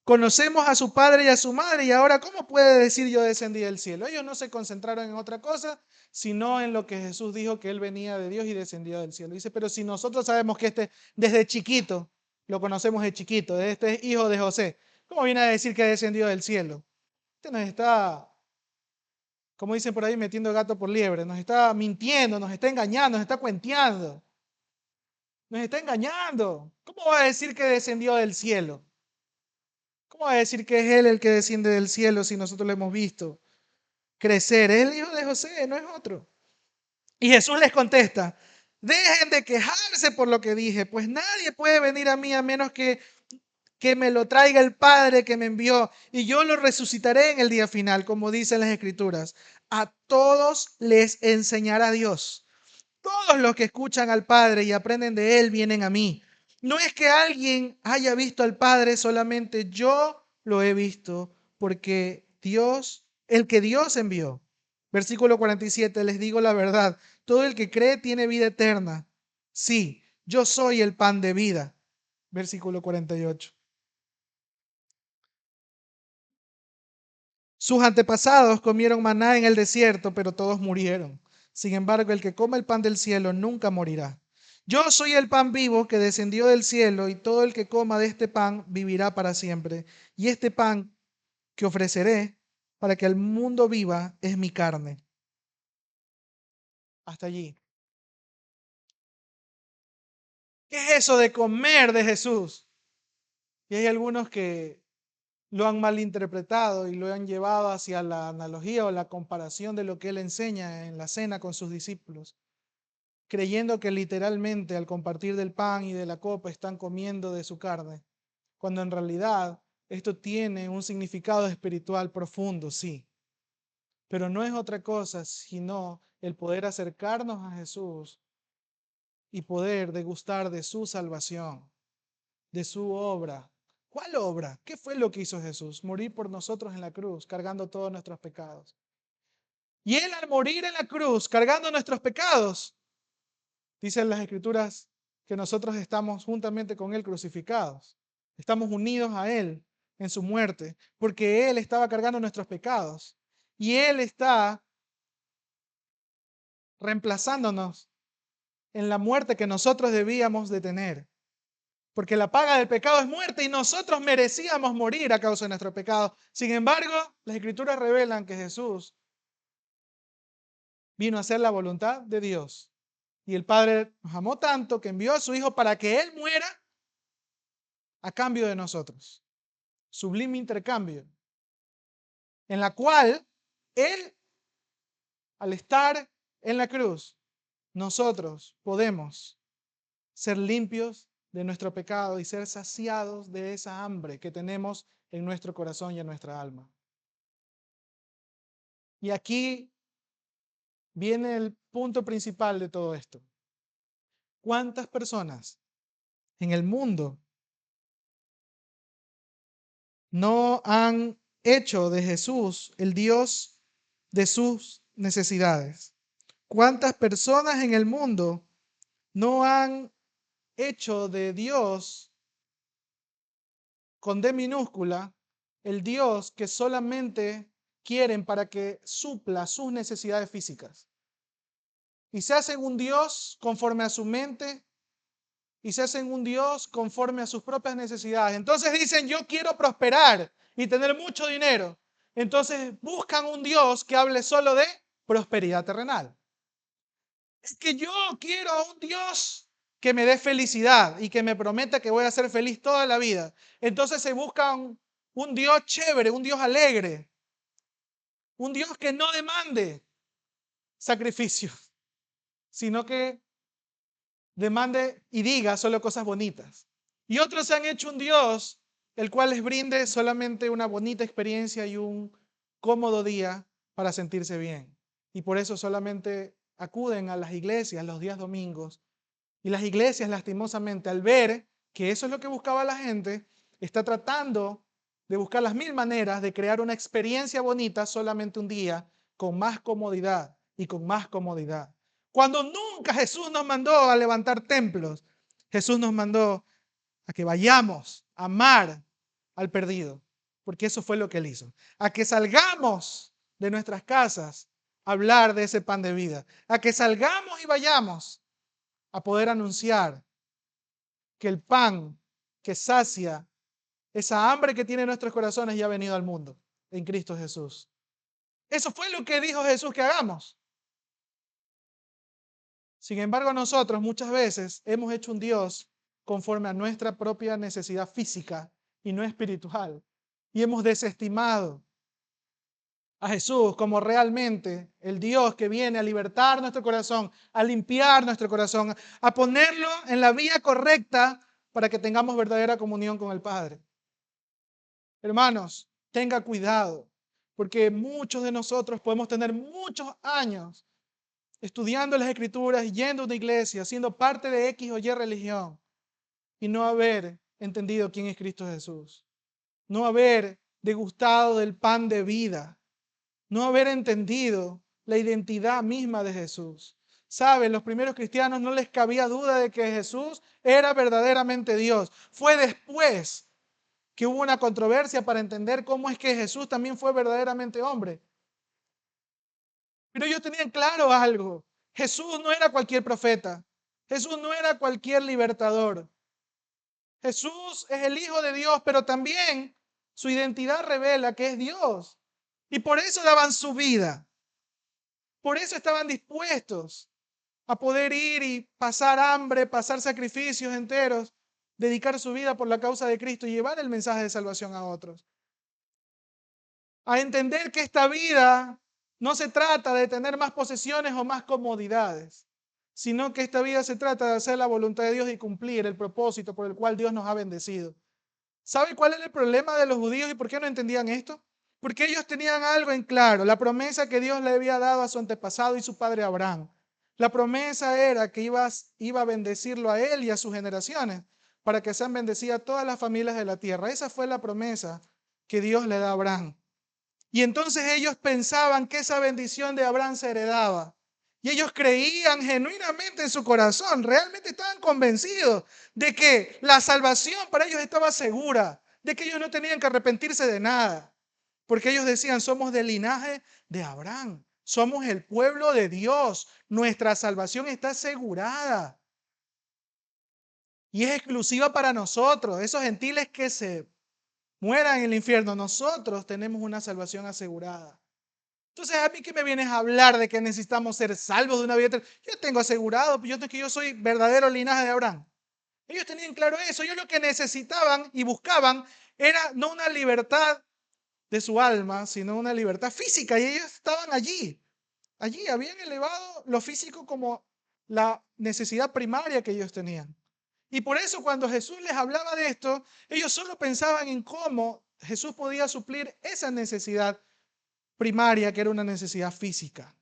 Speaker 1: Conocemos a su padre y a su madre y ahora ¿cómo puede decir yo descendí del cielo? Ellos no se concentraron en otra cosa, sino en lo que Jesús dijo que él venía de Dios y descendía del cielo. Dice, pero si nosotros sabemos que desde chiquito, lo conocemos de chiquito, este es hijo de José, ¿cómo viene a decir que descendió del cielo? Este nos está, como dicen por ahí, metiendo gato por liebre, nos está mintiendo, nos está engañando, nos está cuenteando, nos está engañando. ¿Cómo va a decir que descendió del cielo? ¿Cómo va a decir que es Él el que desciende del cielo si nosotros lo hemos visto crecer? Es el hijo de José, no es otro. Y Jesús les contesta, dejen de quejarse por lo que dije, pues nadie puede venir a mí a menos que me lo traiga el Padre que me envió, y yo lo resucitaré en el día final, como dicen las Escrituras. A todos les enseñará Dios. Todos los que escuchan al Padre y aprenden de Él vienen a mí. No es que alguien haya visto al Padre, solamente yo lo he visto, porque Dios, el que Dios envió. Versículo 47, les digo la verdad, todo el que cree tiene vida eterna. Sí, yo soy el pan de vida. Versículo 48. Sus antepasados comieron maná en el desierto, pero todos murieron. Sin embargo, el que come el pan del cielo nunca morirá. Yo soy el pan vivo que descendió del cielo, y todo el que coma de este pan vivirá para siempre. Y este pan que ofreceré para que el mundo viva es mi carne. Hasta allí. ¿Qué es eso de comer de Jesús? Y hay algunos que lo han malinterpretado y lo han llevado hacia la analogía o la comparación de lo que él enseña en la cena con sus discípulos, creyendo que literalmente al compartir del pan y de la copa están comiendo de su carne, cuando en realidad esto tiene un significado espiritual profundo, sí, pero no es otra cosa sino el poder acercarnos a Jesús y poder degustar de su salvación, de su obra. ¿Cuál obra? ¿Qué fue lo que hizo Jesús? Morir por nosotros en la cruz, cargando todos nuestros pecados. Y Él al morir en la cruz, cargando nuestros pecados, dicen las Escrituras que nosotros estamos juntamente con Él crucificados. Estamos unidos a Él en su muerte, porque Él estaba cargando nuestros pecados. Y Él está reemplazándonos en la muerte que nosotros debíamos de tener. Porque la paga del pecado es muerte y nosotros merecíamos morir a causa de nuestro pecado. Sin embargo, las Escrituras revelan que Jesús vino a hacer la voluntad de Dios. Y el Padre nos amó tanto que envió a su Hijo para que Él muera a cambio de nosotros. Sublime intercambio, en la cual Él, al estar en la cruz, nosotros podemos ser limpios de nuestro pecado y ser saciados de esa hambre que tenemos en nuestro corazón y en nuestra alma. Y aquí viene el punto principal de todo esto. ¿Cuántas personas en el mundo no han hecho de Jesús el Dios de sus necesidades? ¿Cuántas personas en el mundo no han hecho de Dios con D minúscula, el Dios que solamente quieren para que supla sus necesidades físicas. Y se hacen un Dios conforme a su mente y se hacen un Dios conforme a sus propias necesidades. Entonces dicen, yo quiero prosperar y tener mucho dinero. Entonces buscan un Dios que hable solo de prosperidad terrenal. Es que yo quiero a un Dios que me dé felicidad y que me prometa que voy a ser feliz toda la vida. Entonces se busca un Dios chévere, un Dios alegre, un Dios que no demande sacrificio, sino que demande y diga solo cosas bonitas. Y otros se han hecho un Dios el cual les brinde solamente una bonita experiencia y un cómodo día para sentirse bien. Y por eso solamente acuden a las iglesias los días domingos. Y las iglesias, lastimosamente, al ver que eso es lo que buscaba la gente, está tratando de buscar las mil maneras de crear una experiencia bonita solamente un día, con más comodidad y con más comodidad. Cuando nunca Jesús nos mandó a levantar templos, Jesús nos mandó a que vayamos a amar al perdido, porque eso fue lo que él hizo. A que salgamos de nuestras casas a hablar de ese pan de vida, a que salgamos y vayamos a poder anunciar que el pan que sacia esa hambre que tiene nuestros corazones ya ha venido al mundo en Cristo Jesús. Eso fue lo que dijo Jesús que hagamos. Sin embargo, nosotros muchas veces hemos hecho un Dios conforme a nuestra propia necesidad física y no espiritual. Y hemos desestimado a Jesús como realmente el Dios que viene a libertar nuestro corazón, a limpiar nuestro corazón, a ponerlo en la vía correcta para que tengamos verdadera comunión con el Padre. Hermanos, tenga cuidado, porque muchos de nosotros podemos tener muchos años estudiando las Escrituras, yendo a una iglesia, siendo parte de X o Y religión, y no haber entendido quién es Cristo Jesús, no haber degustado del pan de vida, no haber entendido la identidad misma de Jesús. ¿Saben? Los primeros cristianos no les cabía duda de que Jesús era verdaderamente Dios. Fue después que hubo una controversia para entender cómo es que Jesús también fue verdaderamente hombre. Pero ellos tenían claro algo. Jesús no era cualquier profeta. Jesús no era cualquier libertador. Jesús es el Hijo de Dios, pero también su identidad revela que es Dios. Y por eso daban su vida. Por eso estaban dispuestos a poder ir y pasar hambre, pasar sacrificios enteros, dedicar su vida por la causa de Cristo y llevar el mensaje de salvación a otros. A entender que esta vida no se trata de tener más posesiones o más comodidades, sino que esta vida se trata de hacer la voluntad de Dios y cumplir el propósito por el cual Dios nos ha bendecido. ¿Sabe cuál era el problema de los judíos y por qué no entendían esto? Porque ellos tenían algo en claro, la promesa que Dios le había dado a su antepasado y su padre Abraham. La promesa era que iba a bendecirlo a él y a sus generaciones para que sean bendecidas todas las familias de la tierra. Esa fue la promesa que Dios le da a Abraham. Y entonces ellos pensaban que esa bendición de Abraham se heredaba. Y ellos creían genuinamente en su corazón, realmente estaban convencidos de que la salvación para ellos estaba segura, de que ellos no tenían que arrepentirse de nada. Porque ellos decían, somos del linaje de Abraham, somos el pueblo de Dios, nuestra salvación está asegurada. Y es exclusiva para nosotros, esos gentiles que se mueran en el infierno, nosotros tenemos una salvación asegurada. Entonces, ¿a mí qué me vienes a hablar de que necesitamos ser salvos de una vida eterna? Yo tengo asegurado, que yo soy verdadero linaje de Abraham. Ellos tenían claro eso. Ellos lo que necesitaban y buscaban era no una libertad de su alma, sino una libertad física. Y ellos estaban allí. Allí habían elevado lo físico como la necesidad primaria que ellos tenían. Y por eso cuando Jesús les hablaba de esto, ellos solo pensaban en cómo Jesús podía suplir esa necesidad primaria, que era una necesidad física.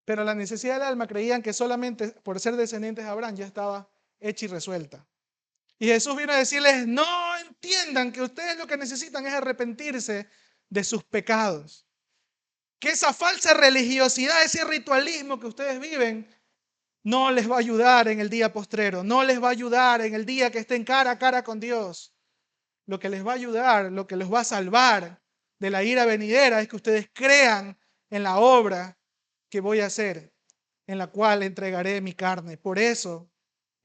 Speaker 1: Pero la necesidad del alma creían que solamente por ser descendientes de Abraham ya estaba hecha y resuelta. Y Jesús vino a decirles, no entiendan que ustedes lo que necesitan es arrepentirse de sus pecados. Que esa falsa religiosidad, ese ritualismo que ustedes viven, no les va a ayudar en el día postrero, no les va a ayudar en el día que estén cara a cara con Dios. lo que les va a ayudar, lo que los va a salvar de la ira venidera es que ustedes crean en la obra que voy a hacer, en la cual entregaré mi carne. Por eso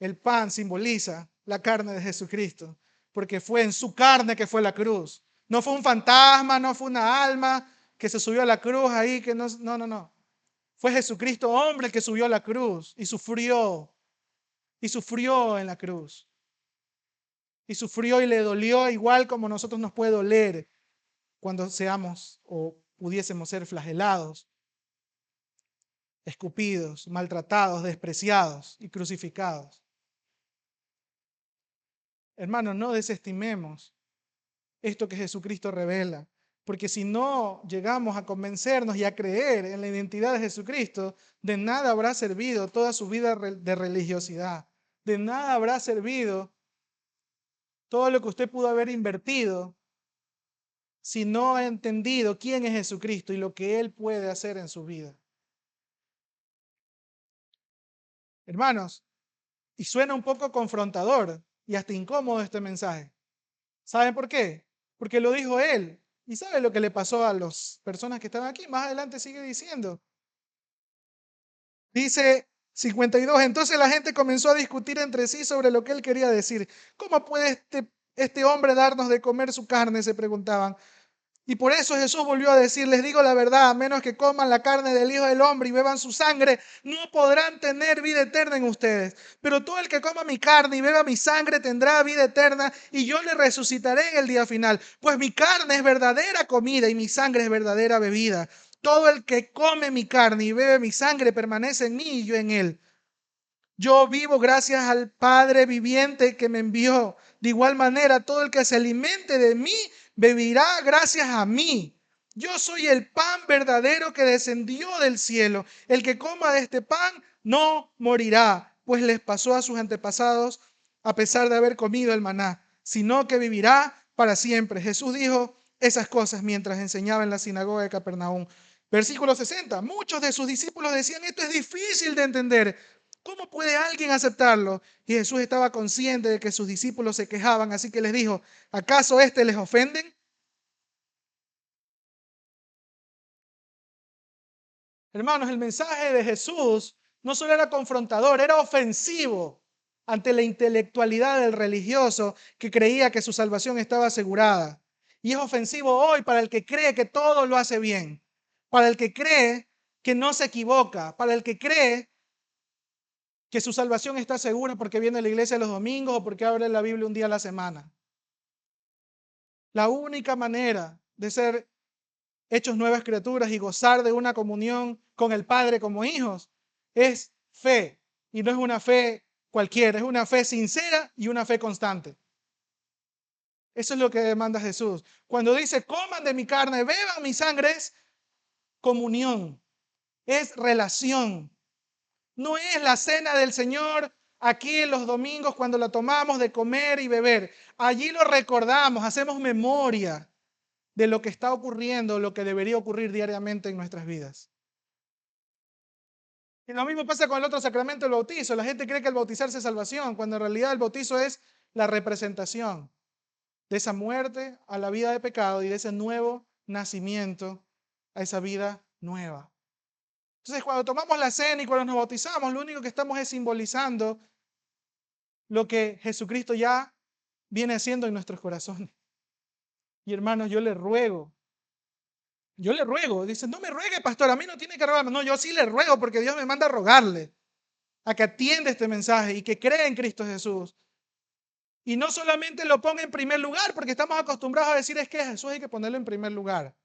Speaker 1: el pan simboliza la carne de Jesucristo, porque fue en su carne que fue la cruz. No fue un fantasma, no fue una alma que se subió a la cruz ahí, que no, no, no, no. Fue Jesucristo hombre el que subió a la cruz y sufrió en la cruz. Y sufrió y le dolió igual como a nosotros nos puede doler cuando seamos o pudiésemos ser flagelados, escupidos, maltratados, despreciados y crucificados. Hermanos, no desestimemos esto que Jesucristo revela, porque si no llegamos a convencernos y a creer en la identidad de Jesucristo, de nada habrá servido toda su vida de religiosidad, de nada habrá servido todo lo que usted pudo haber invertido si no ha entendido quién es Jesucristo y lo que Él puede hacer en su vida. Hermanos, y suena un poco confrontador y hasta incómodo este mensaje. ¿Saben por qué? Porque lo dijo Él. ¿Y sabe lo que le pasó a las personas que estaban aquí? Más adelante sigue diciendo. Dice 52, entonces la gente comenzó a discutir entre sí sobre lo que Él quería decir. ¿Cómo puede este hombre darnos de comer su carne? Se preguntaban. Y por eso Jesús volvió a decir, les digo la verdad, a menos que coman la carne del Hijo del Hombre y beban su sangre, no podrán tener vida eterna en ustedes. Pero todo el que coma mi carne y beba mi sangre tendrá vida eterna y yo le resucitaré en el día final. Pues mi carne es verdadera comida y mi sangre es verdadera bebida. Todo el que come mi carne y bebe mi sangre permanece en mí y yo en él. Yo vivo gracias al Padre viviente que me envió. De igual manera, todo el que se alimente de mí beberá gracias a mí. Yo soy el pan verdadero que descendió del cielo. El que coma de este pan no morirá, pues les pasó a sus antepasados a pesar de haber comido el maná, sino que vivirá para siempre. Jesús dijo esas cosas mientras enseñaba en la sinagoga de Capernaum. Versículo 60. Muchos de sus discípulos decían, esto es difícil de entender. ¿Cómo puede alguien aceptarlo? Y Jesús estaba consciente de que sus discípulos se quejaban, así que les dijo, ¿acaso les ofenden? Hermanos, el mensaje de Jesús no solo era confrontador, era ofensivo ante la intelectualidad del religioso que creía que su salvación estaba asegurada. Y es ofensivo hoy para el que cree que todo lo hace bien, para el que cree que no se equivoca, para el que cree que su salvación está segura porque viene a la iglesia los domingos o porque abre la Biblia un día a la semana. La única manera de ser hechos nuevas criaturas y gozar de una comunión con el Padre como hijos es fe. Y no es una fe cualquiera, es una fe sincera y una fe constante. Eso es lo que demanda Jesús. Cuando dice, coman de mi carne, beban mi sangre, es comunión, es relación. No es la cena del Señor aquí en los domingos cuando la tomamos de comer y beber. Allí lo recordamos, hacemos memoria de lo que está ocurriendo, lo que debería ocurrir diariamente en nuestras vidas. Y lo mismo pasa con el otro sacramento, el bautizo. La gente cree que el bautizarse es salvación, cuando en realidad el bautizo es la representación de esa muerte a la vida de pecado y de ese nuevo nacimiento a esa vida nueva. Entonces, cuando tomamos la cena y cuando nos bautizamos, lo único que estamos es simbolizando lo que Jesucristo ya viene haciendo en nuestros corazones. Y hermanos, yo le ruego, dice, no me ruegue, pastor, a mí no tiene que rogarme. No, yo sí le ruego porque Dios me manda a rogarle a que atienda este mensaje y que crea en Cristo Jesús. Y no solamente lo ponga en primer lugar, porque estamos acostumbrados a decir es que Jesús hay que ponerlo en primer lugar.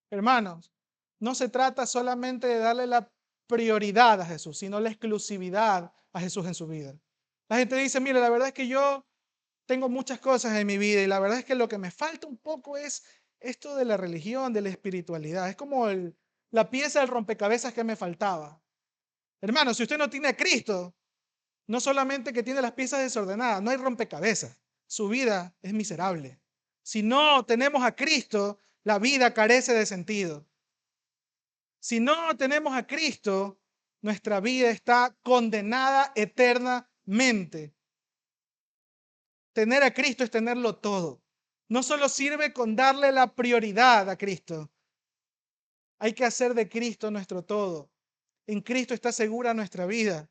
Speaker 1: Hermanos, no se trata solamente de darle la prioridad a Jesús, sino la exclusividad a Jesús en su vida. La gente dice, mire, la verdad es que yo tengo muchas cosas en mi vida y la verdad es que lo que me falta un poco es esto de la religión, de la espiritualidad. Es como la pieza del rompecabezas que me faltaba. Hermano, si usted no tiene a Cristo, no solamente que tiene las piezas desordenadas, no hay rompecabezas. Su vida es miserable. Si no tenemos a Cristo, la vida carece de sentido. Si no tenemos a Cristo, nuestra vida está condenada eternamente. Tener a Cristo es tenerlo todo. No solo sirve con darle la prioridad a Cristo. Hay que hacer de Cristo nuestro todo. En Cristo está segura nuestra vida.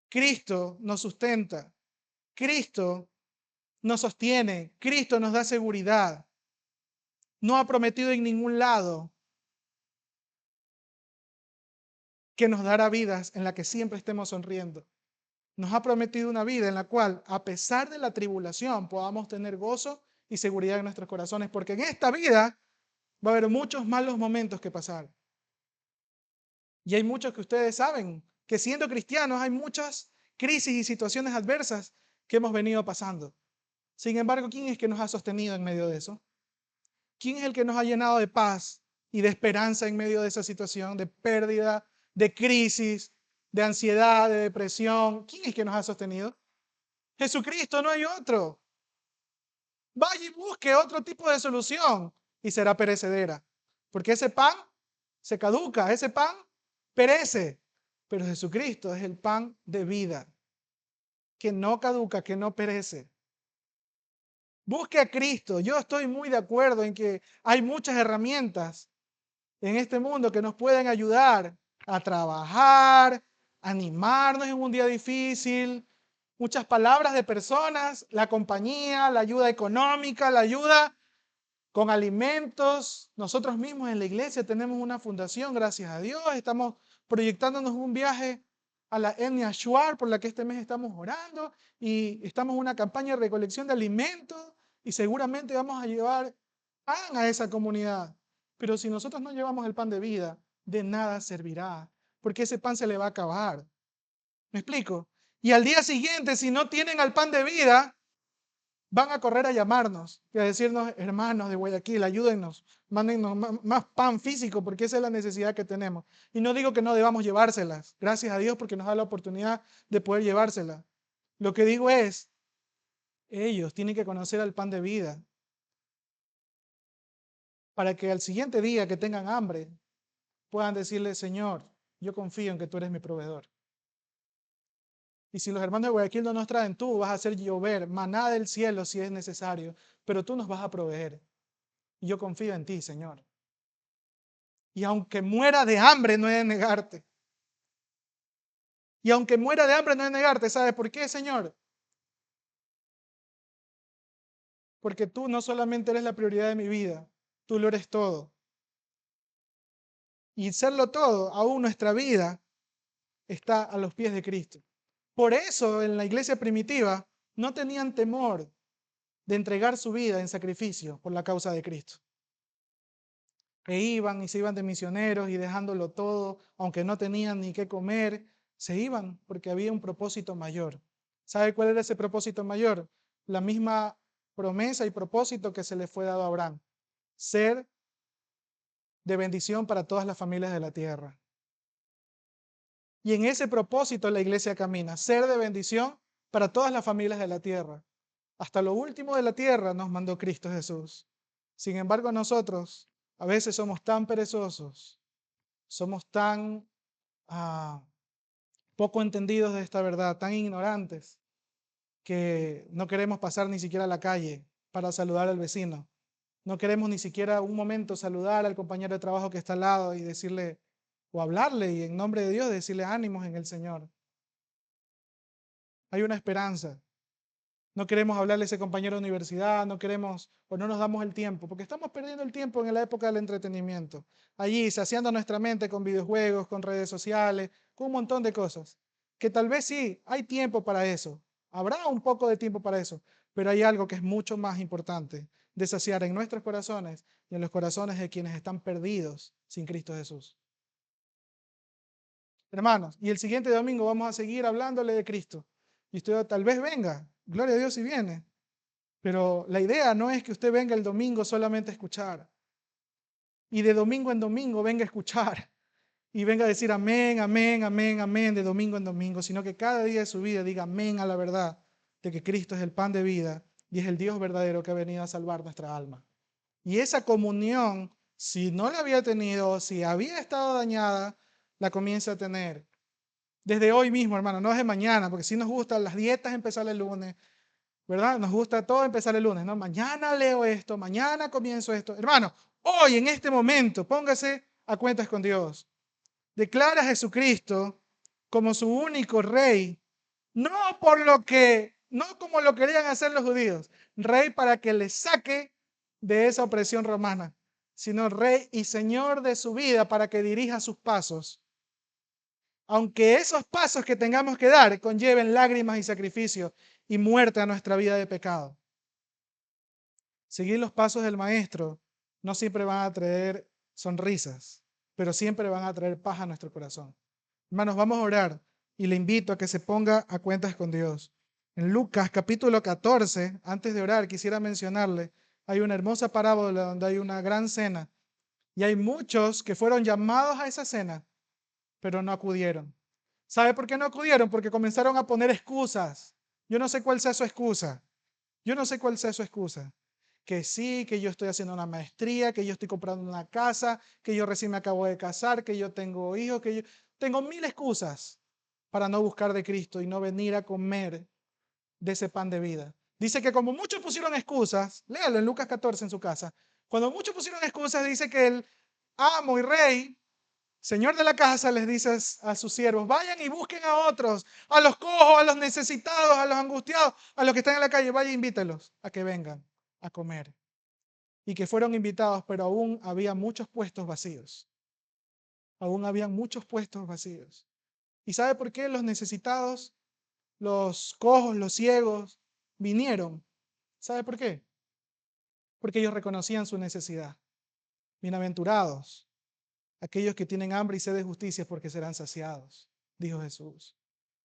Speaker 1: Cristo nos sustenta. Cristo nos sostiene. Cristo nos da seguridad. No ha prometido en ningún lado que nos dará vidas en la que siempre estemos sonriendo. Nos ha prometido una vida en la cual, a pesar de la tribulación, podamos tener gozo y seguridad en nuestros corazones, porque en esta vida va a haber muchos malos momentos que pasar. Y hay muchos que ustedes saben que siendo cristianos hay muchas crisis y situaciones adversas que hemos venido pasando. Sin embargo, ¿quién es que nos ha sostenido en medio de eso? ¿Quién es el que nos ha llenado de paz y de esperanza en medio de esa situación de pérdida, de crisis, de ansiedad, de depresión? ¿Quién es que nos ha sostenido? Jesucristo, no hay otro. Vaya y busque otro tipo de solución y será perecedera. Porque ese pan se caduca, ese pan perece. Pero Jesucristo es el pan de vida, que no caduca, que no perece. Busque a Cristo. Yo estoy muy de acuerdo en que hay muchas herramientas en este mundo que nos pueden ayudar a trabajar, animarnos en un día difícil. Muchas palabras de personas, la compañía, la ayuda económica, la ayuda con alimentos. Nosotros mismos en la iglesia tenemos una fundación, gracias a Dios. Estamos proyectándonos un viaje a la etnia Shuar, por la que este mes estamos orando, y estamos en una campaña de recolección de alimentos, y seguramente vamos a llevar pan a esa comunidad. Pero si nosotros no llevamos el pan de vida, de nada servirá, porque ese pan se le va a acabar. ¿Me explico? Y al día siguiente, si no tienen al pan de vida, van a correr a llamarnos y a decirnos: hermanos de Guayaquil, ayúdennos, mándennos más pan físico, porque esa es la necesidad que tenemos. Y no digo que no debamos llevárselas, gracias a Dios porque nos da la oportunidad de poder llevárselas. Lo que digo es, ellos tienen que conocer al pan de vida, para que al siguiente día que tengan hambre, puedan decirle: Señor, yo confío en que tú eres mi proveedor. Y si los hermanos de Guayaquil no nos traen, tú vas a hacer llover maná del cielo si es necesario, pero tú nos vas a proveer. Y yo confío en ti, Señor. Y aunque muera de hambre, no he de negarte. Y aunque muera de hambre, no he de negarte. ¿Sabes por qué, Señor? Porque tú no solamente eres la prioridad de mi vida, tú lo eres todo. Y serlo todo, aún nuestra vida está a los pies de Cristo. Por eso en la iglesia primitiva no tenían temor de entregar su vida en sacrificio por la causa de Cristo. E iban y se iban de misioneros y dejándolo todo, aunque no tenían ni qué comer, se iban porque había un propósito mayor. ¿Sabe cuál era ese propósito mayor? La misma promesa y propósito que se le fue dado a Abraham: ser de bendición para todas las familias de la tierra. Y en ese propósito la iglesia camina: ser de bendición para todas las familias de la tierra. Hasta lo último de la tierra nos mandó Cristo Jesús. Sin embargo, nosotros a veces somos tan perezosos, somos tan poco entendidos de esta verdad, tan ignorantes, que no queremos pasar ni siquiera a la calle para saludar al vecino. No queremos ni siquiera un momento saludar al compañero de trabajo que está al lado y decirle, o hablarle, y en nombre de Dios decirle: ánimos en el Señor. Hay una esperanza. No queremos hablarle a ese compañero de universidad, no queremos o no nos damos el tiempo, porque estamos perdiendo el tiempo en la época del entretenimiento. Allí, saciando nuestra mente con videojuegos, con redes sociales, con un montón de cosas. Que tal vez sí, hay tiempo para eso. Habrá un poco de tiempo para eso, pero hay algo que es mucho más importante de saciar en nuestros corazones y en los corazones de quienes están perdidos sin Cristo Jesús. Hermanos, y el siguiente domingo vamos a seguir hablándole de Cristo. Y usted tal vez venga, gloria a Dios si viene. Pero la idea no es que usted venga el domingo solamente a escuchar. Y de domingo en domingo venga a escuchar. Y venga a decir amén, amén, amén, amén de domingo en domingo. Sino que cada día de su vida diga amén a la verdad de que Cristo es el pan de vida y es el Dios verdadero que ha venido a salvar nuestra alma. Y esa comunión, si no la había tenido, si había estado dañada, la comienza a tener. Desde hoy mismo, hermano, no es de mañana, porque si nos gustan las dietas empezar el lunes, ¿verdad? Nos gusta todo empezar el lunes, ¿no? Mañana leo esto, mañana comienzo esto. Hermano, hoy en este momento, póngase a cuentas con Dios. Declara a Jesucristo como su único rey, no por lo que, no como lo querían hacer los judíos, rey para que le saque de esa opresión romana, sino rey y señor de su vida para que dirija sus pasos. Aunque esos pasos que tengamos que dar conlleven lágrimas y sacrificios y muerte a nuestra vida de pecado. Seguir los pasos del maestro no siempre van a traer sonrisas, pero siempre van a traer paz a nuestro corazón. Hermanos, vamos a orar y le invito a que se ponga a cuentas con Dios. En Lucas capítulo 14, antes de orar, quisiera mencionarle, hay una hermosa parábola donde hay una gran cena y hay muchos que fueron llamados a esa cena, pero no acudieron. ¿Sabe por qué no acudieron? Porque comenzaron a poner excusas. Yo no sé cuál sea su excusa. Yo no sé cuál sea su excusa. Que sí, que yo estoy haciendo una maestría, que yo estoy comprando una casa, que yo recién me acabo de casar, que yo tengo hijos, que yo tengo mil excusas para no buscar de Cristo y no venir a comer de ese pan de vida. Dice que como muchos pusieron excusas, léalo en Lucas 14 en su casa, cuando muchos pusieron excusas, dice que el amo y rey, señor de la casa, les dice a sus siervos, vayan y busquen a otros, a los cojos, a los necesitados, a los angustiados, a los que están en la calle, vayan e invítelos a que vengan a comer. Y que fueron invitados, pero aún había muchos puestos vacíos. Aún había muchos puestos vacíos. ¿Y sabe por qué los necesitados, los cojos, los ciegos, vinieron? ¿Sabe por qué? Porque ellos reconocían su necesidad. Bienaventurados aquellos que tienen hambre y sed de justicia, porque serán saciados, dijo Jesús.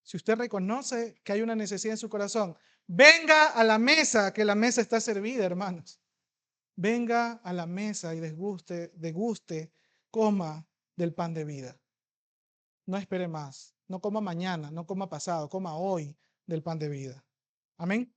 Speaker 1: Si usted reconoce que hay una necesidad en su corazón, venga a la mesa, que la mesa está servida, hermanos. Venga a la mesa y deguste, coma del pan de vida. No espere más, no coma mañana, no coma pasado, coma hoy del pan de vida. Amén.